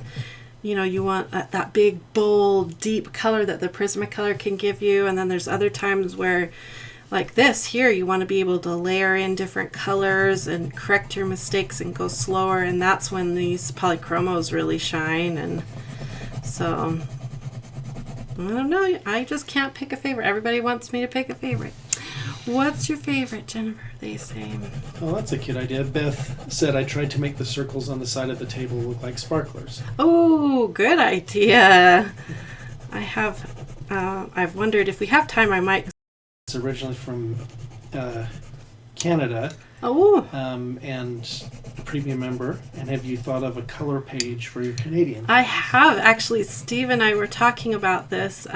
you know, you want that big, bold, deep color that the Prismacolor can give you. And then there's other times where, like this here, you want to be able to layer in different colors and correct your mistakes and go slower. And that's when these Polychromos really shine. And so, I don't know. I just can't pick a favorite. Everybody wants me to pick a favorite. What's your favorite, Jennifer? They say. Oh, that's a cute idea. Beth said I tried to make the circles on the side of the table look like sparklers. Oh, good idea. I have, I've wondered if we have time, I might. It's originally from Canada. Oh. And a premium member. And have you thought of a color page for your Canadian? I have. Actually, Steve and I were talking about this.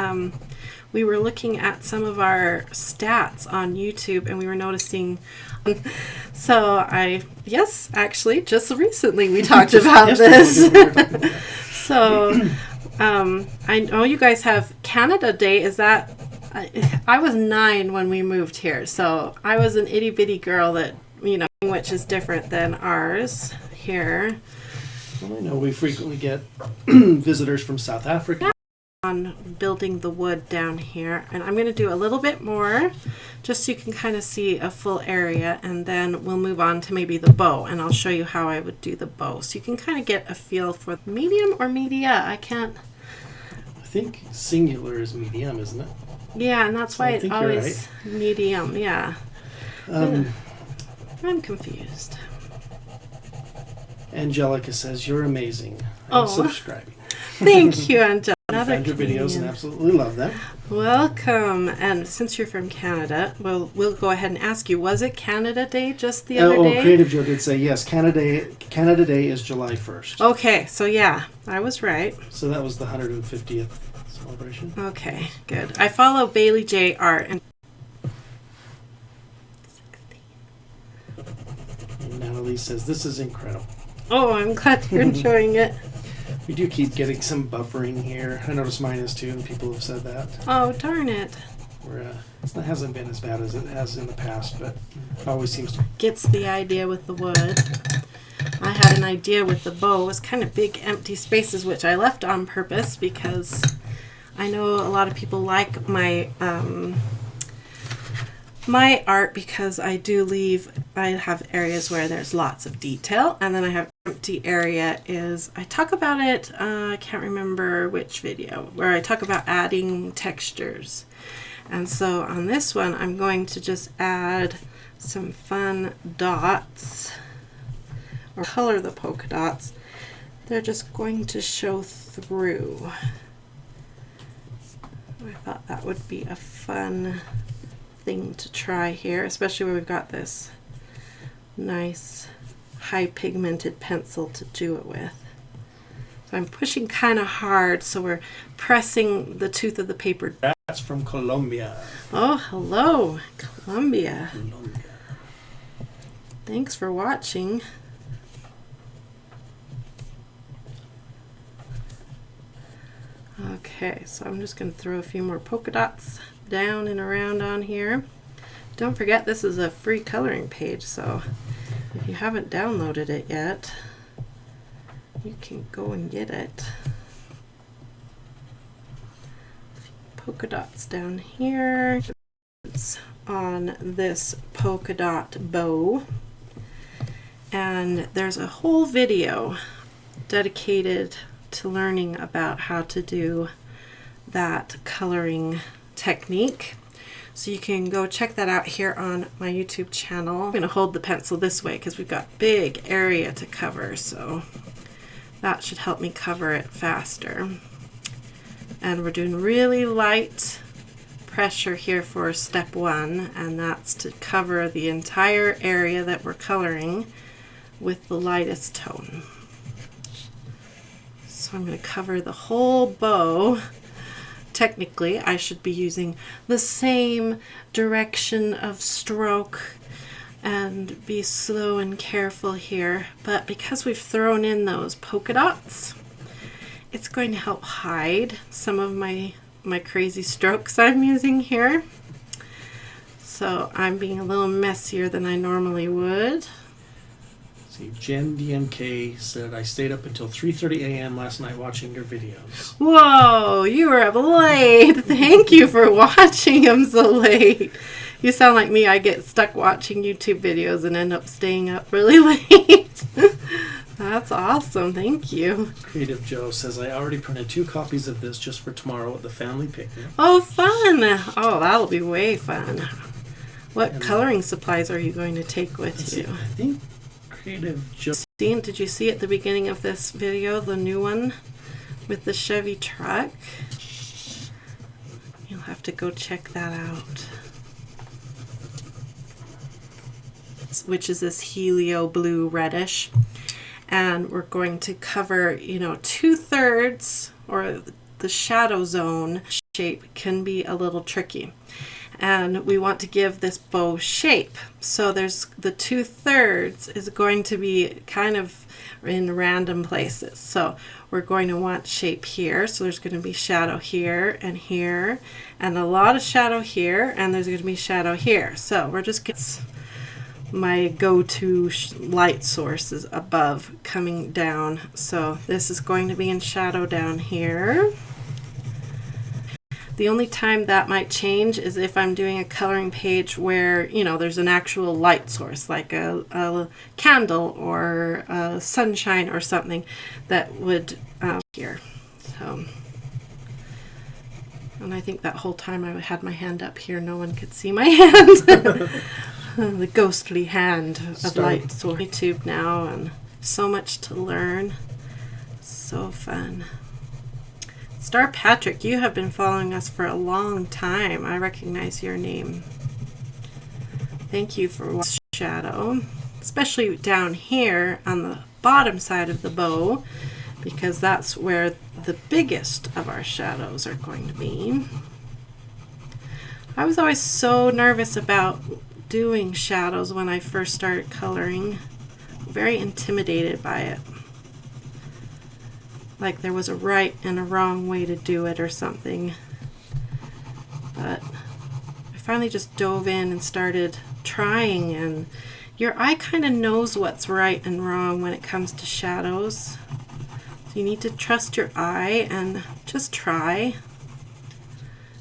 We were looking at some of our stats on YouTube and we were noticing. So yes, actually, just recently we talked about this. So I know you guys have Canada Day. Is that, I was 9 when we moved here. So I was an itty bitty girl that, you know, which is different than ours here. Well, I know we frequently get visitors from South Africa. On building the wood down here, and I'm going to do a little bit more just so you can kind of see a full area, and then we'll move on to maybe the bow, and I'll show you how I would do the bow so you can kind of get a feel for medium or media. I think singular is medium, isn't it? Yeah, and that's So why I it's think you're always medium. Yeah. I'm confused. Angelica says you're amazing. Oh. I'm subscribing. Thank you, Angelica. I found your videos and absolutely love them. Welcome. And since you're from Canada, we'll go ahead and ask you, was it Canada Day just the other day? Creative Joe did say yes. Canada Day is July 1st. Okay, so yeah, I was right. So that was the 150th celebration. Okay, good. I follow Bailey J. Art. And Natalie says this is incredible. oh, I'm glad you're enjoying it. We do keep getting some buffering here. I notice mine is too, and people have said that. Oh, darn it. It hasn't been as bad as it has in the past, but it always seems to. Gets the idea with the wood. I had an idea with the bow. It was kind of big empty spaces, which I left on purpose because I know a lot of people like my my art because I have areas where there's lots of detail, and then I have empty area I talk about it, I can't remember which video, where I talk about adding textures. And so on this one, I'm going to just add some fun dots, or color the polka dots. They're just going to show through. I thought that would be a fun thing to try here, especially where we've got this nice high pigmented pencil to do it with. So I'm pushing kind of hard, so we're pressing the tooth of the paper. That's from Colombia. Oh, hello, Colombia. Thanks for watching. Okay, so I'm just going to throw a few more polka dots down and around on here. Don't forget, this is a free coloring page, so if you haven't downloaded it yet, you can go and get it. Polka dots down here. It's on this polka dot bow. And there's a whole video dedicated to learning about how to do that coloring technique. So you can go check that out here on my YouTube channel. I'm going to hold the pencil this way because we've got big area to cover, so that should help me cover it faster. And we're doing really light pressure here for step 1, and that's to cover the entire area that we're coloring with the lightest tone. So I'm going to cover the whole bow. Technically, I should be using the same direction of stroke and be slow and careful here, but because we've thrown in those polka dots, it's going to help hide some of my my crazy strokes I'm using here. So I'm being a little messier than I normally would. See, Jen DMK said, I stayed up until 3:30 a.m. last night watching your videos. Whoa, you were up late. Thank you for watching them so late. You sound like me. I get stuck watching YouTube videos and end up staying up really late. That's awesome. Thank you. Creative Joe says, I already printed 2 copies of this just for tomorrow at the family picnic. Oh, fun. Oh, that'll be way fun. What coloring supplies are you going to take with you? I think Creative Joe... Did you see at the beginning of this video, the new one with the Chevy truck? You'll have to go check that out. Which is this helio blue reddish. And we're going to cover, 2/3, or the shadow zone shape can be a little tricky. And we want to give this bow shape. So there's the 2/3 is going to be kind of in random places. So we're going to want shape here. So there's going to be shadow here, and a lot of shadow here, and there's going to be shadow here. So we're just getting my go-to light source is above coming down. So this is going to be in shadow down here. The only time that might change is if I'm doing a coloring page where, there's an actual light source, like a candle or a sunshine or something that would here. So, and I think that whole time I had my hand up here, no one could see my hand. The ghostly hand of light source. YouTube now, and so much to learn. So fun. Star Patrick, you have been following us for a long time. I recognize your name. Thank you for watching shadow, especially down here on the bottom side of the bow, because that's where the biggest of our shadows are going to be. I was always so nervous about doing shadows when I first started coloring. Very intimidated by it. Like there was a right and a wrong way to do it or something. But I finally just dove in and started trying, and your eye kind of knows what's right and wrong when it comes to shadows. So you need to trust your eye and just try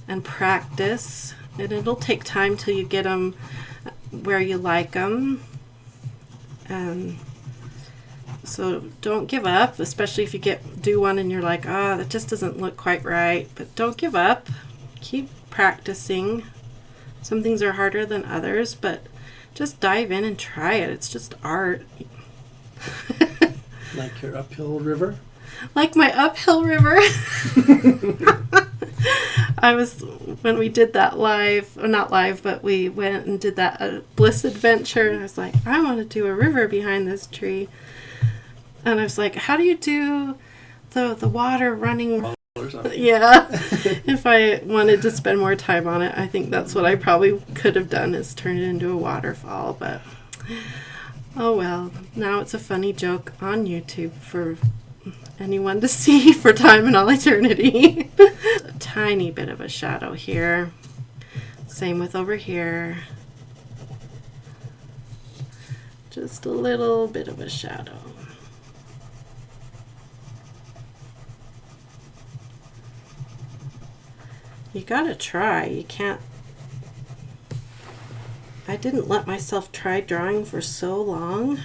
and practice. And it'll take time till you get them where you like them. So don't give up, especially if you do one and you're like, that just doesn't look quite right. But don't give up. Keep practicing. Some things are harder than others, but just dive in and try it. It's just art. Like your uphill river? Like my uphill river. When we did that live, or not live, but we went and did that Bliss adventure, and I was like, I want to do a river behind this tree. And I was like, how do you do the water running? Yeah. If I wanted to spend more time on it, I think that's what I probably could have done, is turn it into a waterfall. But oh well, now it's a funny joke on YouTube for anyone to see for time and all eternity. A tiny bit of a shadow here. Same with over here. Just a little bit of a shadow. You gotta try. You can't. I didn't let myself try drawing for so long.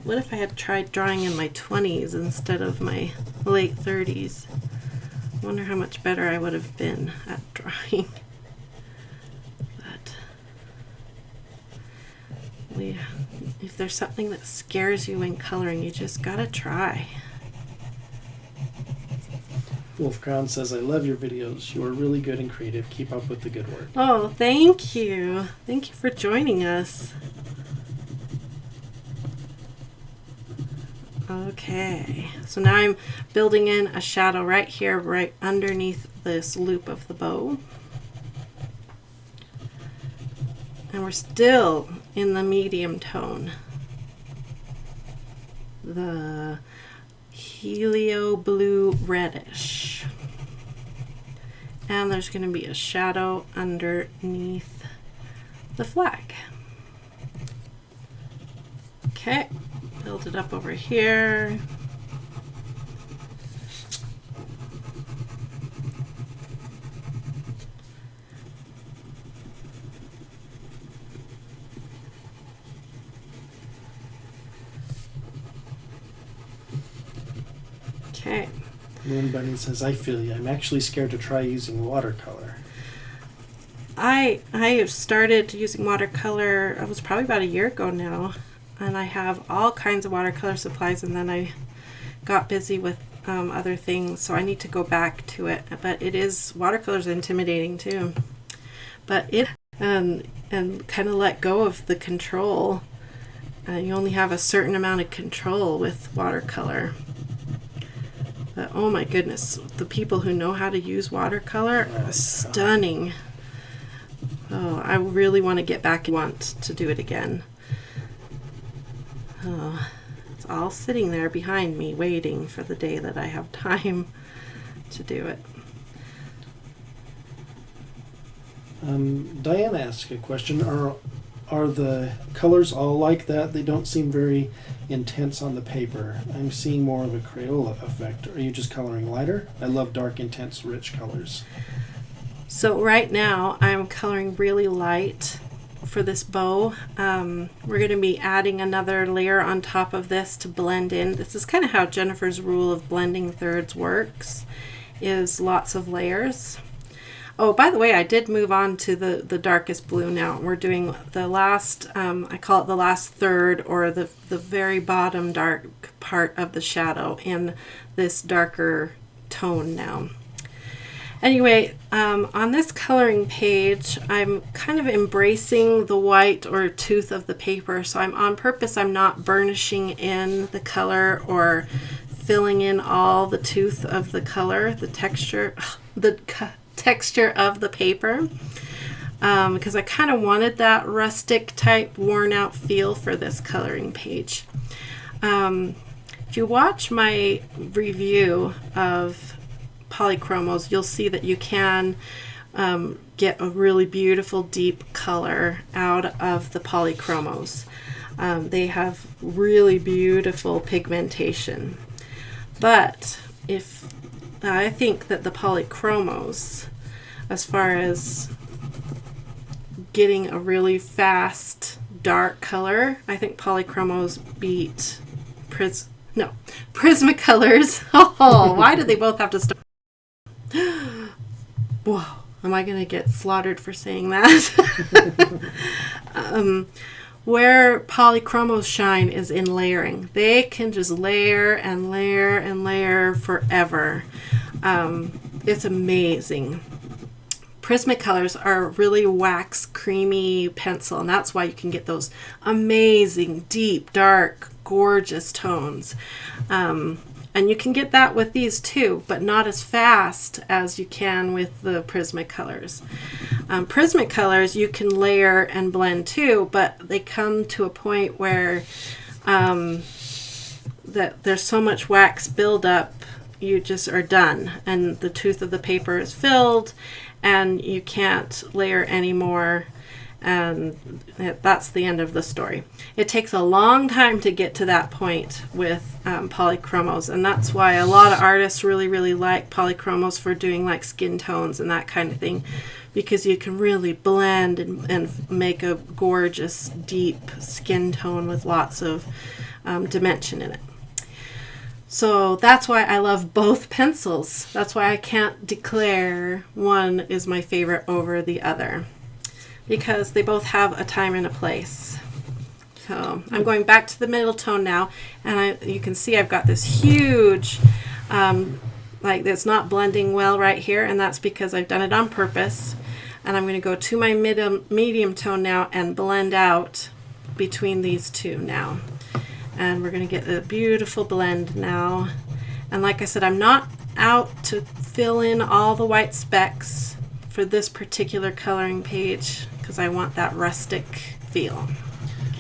What if I had tried drawing in my 20s instead of my late 30s? I wonder how much better I would have been at drawing. But if there's something that scares you when coloring, you just gotta try. Wolf Crown says, I love your videos. You are really good and creative. Keep up with the good work. Oh, thank you. Thank you for joining us. Okay, so now I'm building in a shadow right here, right underneath this loop of the bow. And we're still in the medium tone. The helio blue reddish. And there's going to be a shadow underneath the flag. Okay, build it up over here. Okay. Moon Bunny says, I feel you. I'm actually scared to try using watercolor. I have started using watercolor, it was probably about a year ago now, and I have all kinds of watercolor supplies, and then I got busy with other things, so I need to go back to it. But watercolor's intimidating too. But and kind of let go of the control. You only have a certain amount of control with watercolor. But oh my goodness, the people who know how to use watercolor are stunning. Oh, I really want to get back and want to do it again. Oh, it's all sitting there behind me waiting for the day that I have time to do it. Diana asked a question. Are the colors all like that? They don't seem very intense on the paper. I'm seeing more of a Crayola effect. Are you just coloring lighter? I love dark, intense, rich colors. So right now I'm coloring really light for this bow. We're going to be adding another layer on top of this to blend in. This is kind of how Jennifer's rule of blending thirds works, is lots of layers. Oh, by the way, I did move on to the darkest blue now. We're doing the last, I call it the last third, or the very bottom dark part of the shadow in this darker tone now. Anyway, on this coloring page, I'm kind of embracing the white or tooth of the paper. So on purpose, I'm not burnishing in the color or filling in all the tooth of the color, the texture of the paper, because I kind of wanted that rustic type worn out feel for this coloring page. If you watch my review of Polychromos, you'll see that you can get a really beautiful deep color out of the Polychromos. They have really beautiful pigmentation, but I think that the Polychromos, as far as getting a really fast dark color, I think Polychromos beat Prismacolors. Oh, why do they both have to start? Whoa, am I going to get slaughtered for saying that? Where Polychromos shine is in layering. They can just layer and layer and layer forever. It's amazing. Prismacolors are really wax creamy pencil, and that's why you can get those amazing deep dark gorgeous tones. And you can get that with these too, but not as fast as you can with the Prismacolors. Prismacolors you can layer and blend too, but they come to a point where that there's so much wax buildup, you just are done, and the tooth of the paper is filled, and you can't layer anymore. And that's the end of the story. It takes a long time to get to that point with Polychromos, and that's why a lot of artists really like Polychromos for doing like skin tones and that kind of thing, because you can really blend and make a gorgeous deep skin tone with lots of dimension in it. So that's why I love both pencils. That's why I can't declare one is my favorite over the other, because they both have a time and a place. So I'm going back to the middle tone now, and you can see I've got this huge, like it's not blending well right here, and that's because I've done it on purpose. And I'm going to go to my medium tone now and blend out between these two now. And we're going to get a beautiful blend now. And like I said, I'm not out to fill in all the white specks for this particular coloring page, because I want that rustic feel.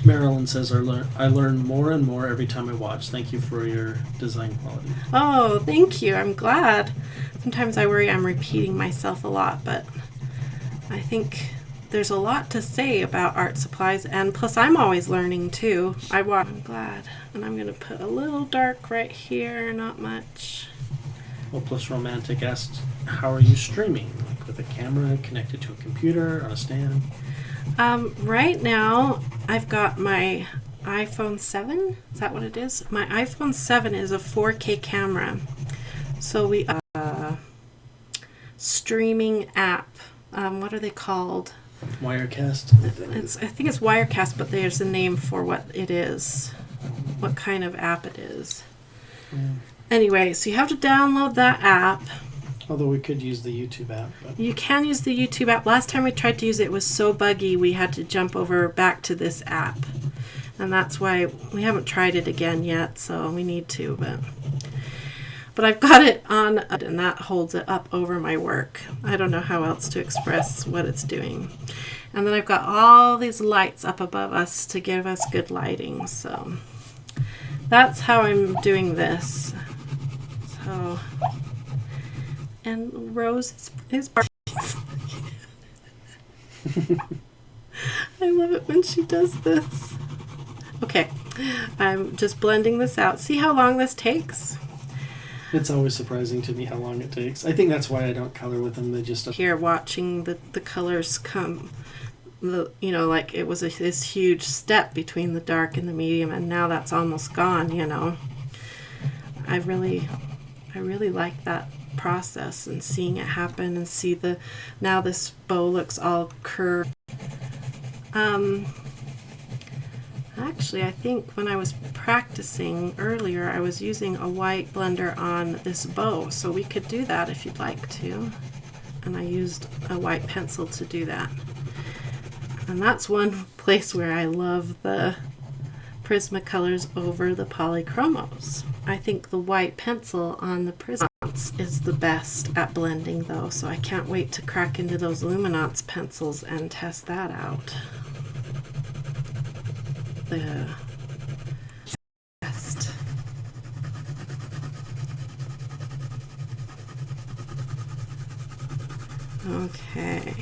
Marilyn says, I learn more and more every time I watch. Thank you for your design quality. Oh, thank you. I'm glad. Sometimes I worry I'm repeating myself a lot, but I think there's a lot to say about art supplies, and plus I'm always learning too. I'm glad. And I'm going to put a little dark right here, not much. Well, Plus Romantic asked, how are you streaming? Like with a camera connected to a computer, on a stand? Right now, I've got my iPhone 7. Is that what it is? My iPhone 7 is a 4K camera. So we streaming app. What are they called? Wirecast? I think it's Wirecast, but there's a name for what it is. What kind of app it is. Anyway, so you have to download that app. Although we could use the YouTube app. But. You can use the YouTube app. Last time we tried to use it, it was so buggy we had to jump over back to this app. And that's why we haven't tried it again yet, so we need to. But I've got it on, and that holds it up over my work. I don't know how else to express what it's doing. And then I've got all these lights up above us to give us good lighting. So that's how I'm doing this. So, and Rose is barking. I love it when she does this. Okay, I'm just blending this out. See how long this takes? It's always surprising to me how long it takes. I think that's why I don't color with them. They just... Here, watching the colors come, like it was this huge step between the dark and the medium, and now that's almost gone, I really like that process and seeing it happen and see now this bow looks all curved. Actually, I think when I was practicing earlier, I was using a white blender on this bow, so we could do that if you'd like to. And I used a white pencil to do that. And that's one place where I love the Prisma colors over the Polychromos. I think the white pencil on the Prisma is the best at blending though, so I can't wait to crack into those Luminance pencils and test that out. The best. Okay.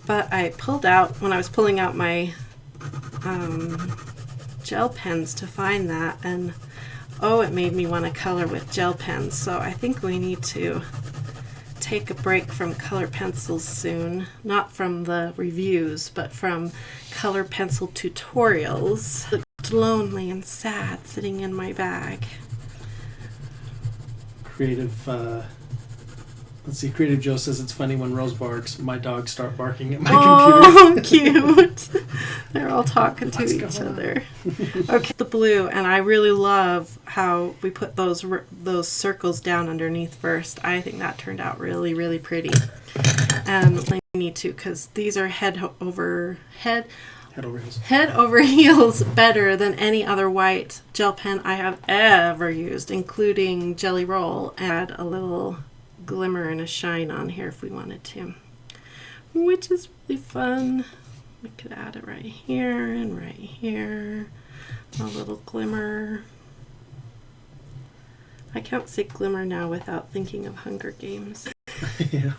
But I pulled out, when I was pulling out my gel pens to find that, and oh, it made me want to color with gel pens. So I think we need to take a break from color pencils soon. Not from the reviews, but from color pencil tutorials. It looked lonely and sad sitting in my bag. Creative, let's see, Creative Joe says it's funny when Rose barks, my dogs start barking at my computer. Oh, cute. They're all talking to each other. Okay, the blue, and I really love how we put those circles down underneath first. I think that turned out really, really pretty. And I need to, because these are head over heels better than any other white gel pen I have ever used, including Jelly Roll. Add a little glimmer and a shine on here if we wanted to, which is really fun. We could add it right here and right here, a little glimmer. I can't say glimmer now without thinking of Hunger Games. Yeah.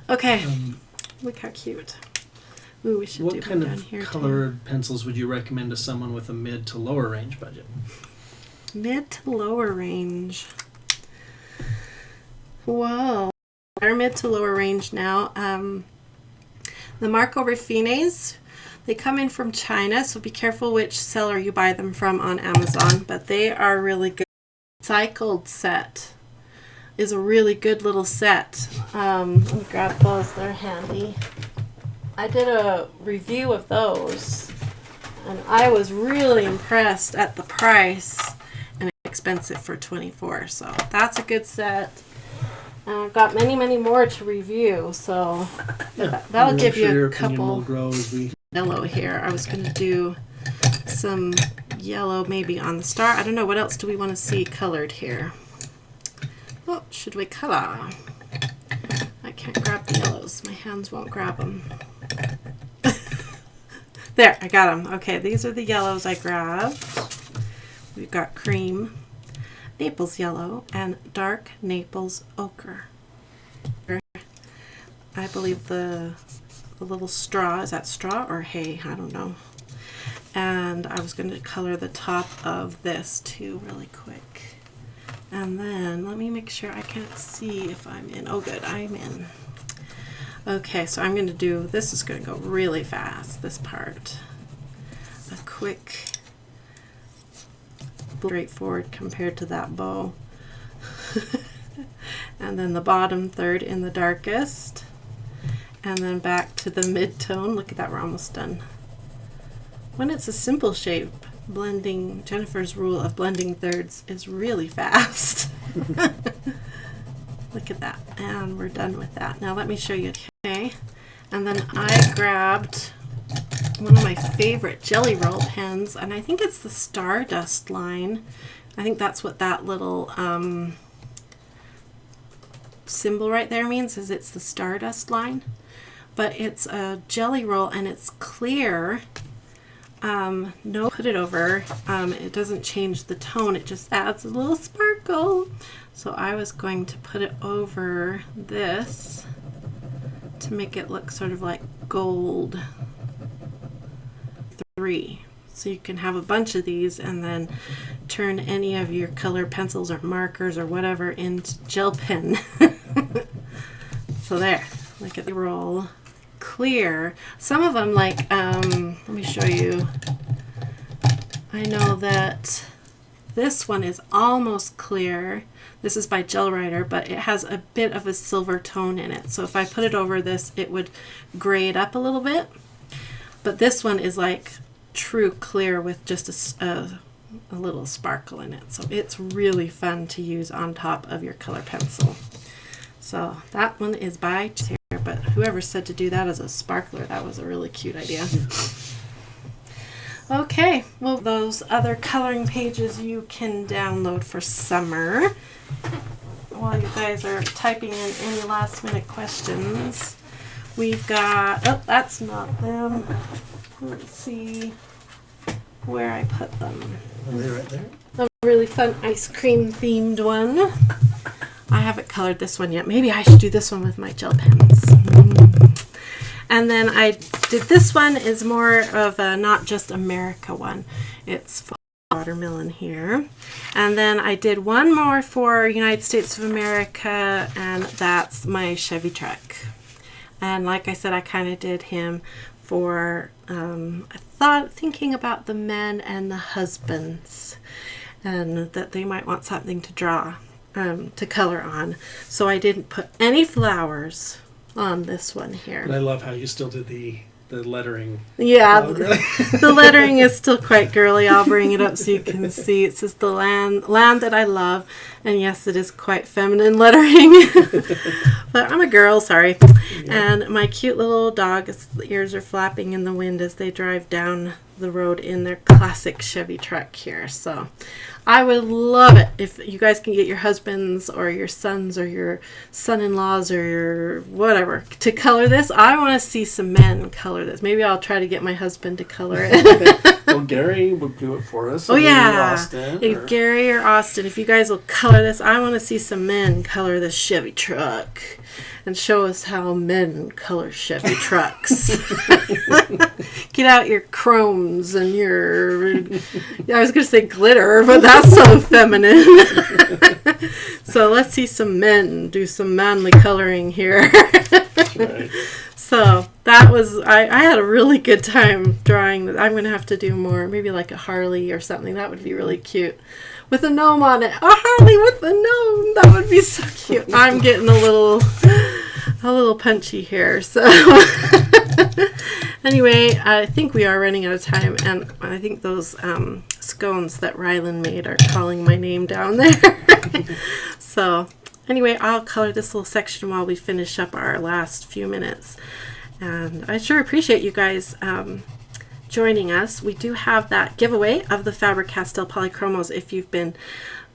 Okay, look how cute. Ooh, we should what do kind one down of here colored pencils would you recommend to someone with a mid to lower range budget? Mid to lower range. Whoa. Our mid to lower range now. The Marco Raffines, they come in from China, so be careful which seller you buy them from on Amazon, but they are really good. Cycled set is a really good little set. Let me grab those, they're handy. I did a review of those, and I was really impressed at the price, and it's expensive for $24, so that's a good set. And I've got many, many more to review, so that'll give you a couple. Yellow here. I was going to do some yellow maybe on the star. I don't know, what else do we want to see colored here? Oh, should we color? I can't grab the yellows. My hands won't grab them. There, I got them. Okay, these are the yellows I grabbed. We've got cream. Naples Yellow, and Dark Naples Ochre. I believe the little straw, is that straw or hay? I don't know. And I was going to color the top of this too really quick. And then let me make sure, I can't see if I'm in. Oh good, I'm in. Okay, so I'm going to do, this is going to go really fast, this part. A quick, straightforward compared to that bow. And then the bottom third in the darkest, and then back to the mid-tone. Look at that, we're almost done. When it's a simple shape, blending, Jennifer's rule of blending thirds is really fast. Look at that, and we're done with that. Now let me show you. Okay, and then I grabbed one of my favorite jelly roll pens, and I think it's the Stardust line. I think that's what that little symbol right there means, is it's the Stardust line. But it's a jelly roll and it's clear. No, put it over. It doesn't change the tone, it just adds a little sparkle. So I was going to put it over this to make it look sort of like gold 3. So you can have a bunch of these and then turn any of your color pencils or markers or whatever into gel pen. So there, look at the roll. Clear. Some of them, like, let me show you. I know that this one is almost clear. This is by Gel Writer, but it has a bit of a silver tone in it. So if I put it over this, it would gray it up a little bit. But this one is like true clear with just a little sparkle in it. So it's really fun to use on top of your color pencil. So that one is by here, but whoever said to do that as a sparkler, that was a really cute idea. Okay, well, those other coloring pages you can download for summer. While you guys are typing in any last minute questions, we've got, oh, that's not them. Let's see where I put them. Are they right there? A really fun ice cream themed one. I haven't colored this one yet. Maybe I should do this one with my gel pens. And then I did this one, is more of a not just America one. It's watermelon here. And then I did one more for United States of America, and that's my Chevy truck. And like I said, I kind of did him for, thinking about the men and the husbands, and that they might want something to draw, to color on. So I didn't put any flowers on this one here. And I love how you still did the lettering. Yeah, Oh, really? the lettering is still quite girly. I'll bring it up so you can see. It says the land that I love, and yes, it is quite feminine lettering. But I'm a girl, sorry. Yeah. And my cute little dog, its ears are flapping in the wind as they drive down the road in their classic Chevy truck here. So I would love it if you guys can get your husbands or your sons or your son-in-laws or your whatever to color this. I want to see some men color this. Maybe I'll try to get my husband to color it. Well, Gary will do it for us. Oh yeah, Austin, if Gary or Austin, if you guys will color this, I want to see some men color this Chevy truck and show us how men color Chevy trucks. Get out your chromes and your, I was going to say glitter, but that's so feminine. So let's see some men do some manly coloring here. Right. So that was, I had a really good time drawing this. I'm going to have to do more, maybe like a Harley or something. That would be really cute. With a gnome on it. A Harley with a gnome. That would be so cute. I'm getting a little punchy here. So anyway, I think we are running out of time, and I think those scones that Rylan made are calling my name down there. So anyway, I'll color this little section while we finish up our last few minutes. And I sure appreciate you guys joining us. We do have that giveaway of the Faber-Castell Polychromos if you've been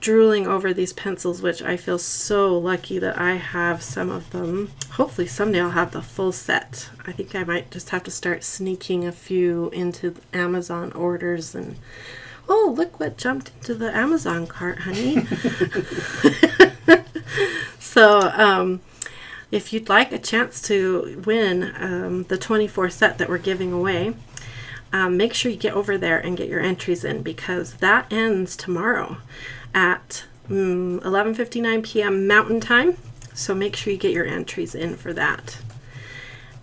drooling over these pencils, which I feel so lucky that I have some of them. Hopefully someday I'll have the full set. I think I might just have to start sneaking a few into Amazon orders and Oh, look what jumped into the Amazon cart, honey. So, if you'd like a chance to win the 24 set that we're giving away, make sure you get over there and get your entries in, because that ends tomorrow at 11:59 p.m. Mountain Time. So make sure you get your entries in for that.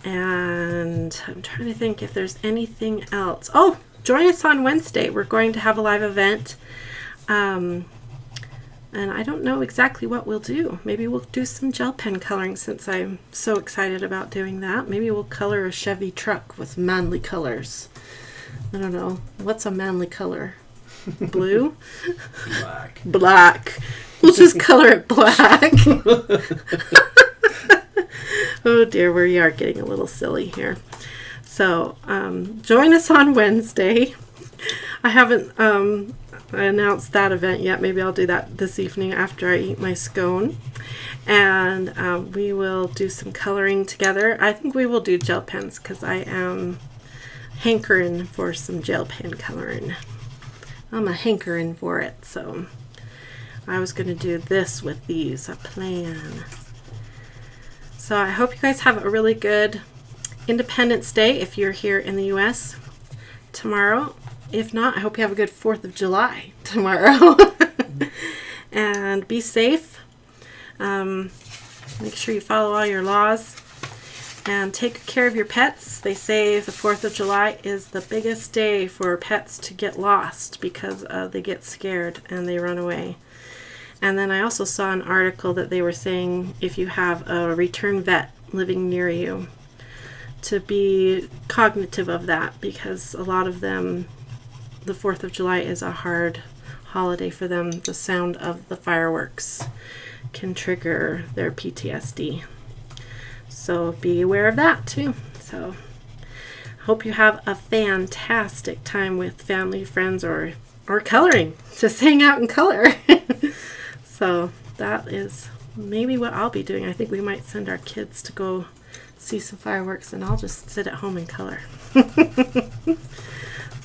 And I'm trying to think if there's anything else. Oh, join us on Wednesday. We're going to have a live event. And I don't know exactly what we'll do. Maybe we'll do some gel pen coloring, since I'm so excited about doing that. Maybe we'll color a Chevy truck with manly colors. I don't know. What's a manly color? Blue? Black. Black. We'll just color it black. Oh dear, we are getting a little silly here. So join us on Wednesday. I haven't announced that event yet. Maybe I'll do that this evening after I eat my scone. And we will do some coloring together. I think we will do gel pens, because I am hankering for some gel pen coloring. I'm a hankering for it. So I was going to do this with these, a plan. So I hope you guys have a really good Independence Day if you're here in the U.S. tomorrow. If not, I hope you have a good 4th of July tomorrow. And be safe. Make sure you follow all your laws. And take care of your pets. They say the 4th of July is the biggest day for pets to get lost, because they get scared and they run away. And then I also saw an article that they were saying if you have a return vet living near you, to be cognitive of that, because a lot of them, the 4th of July is a hard holiday for them. The sound of the fireworks can trigger their PTSD. So be aware of that too. So hope you have a fantastic time with family, friends, or coloring. Just hang out and color. So that is maybe what I'll be doing. I think we might send our kids to go see some fireworks, and I'll just sit at home and color.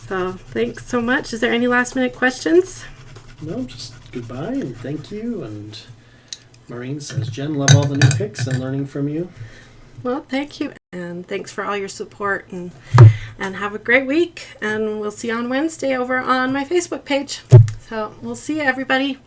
So thanks so much. Is there any last minute questions? No, just goodbye and thank you. And Maureen says, Jen, love all the new pics and learning from you. Well, thank you. And thanks for all your support, and have a great week. And we'll see you on Wednesday over on my Facebook page. So we'll see you, everybody.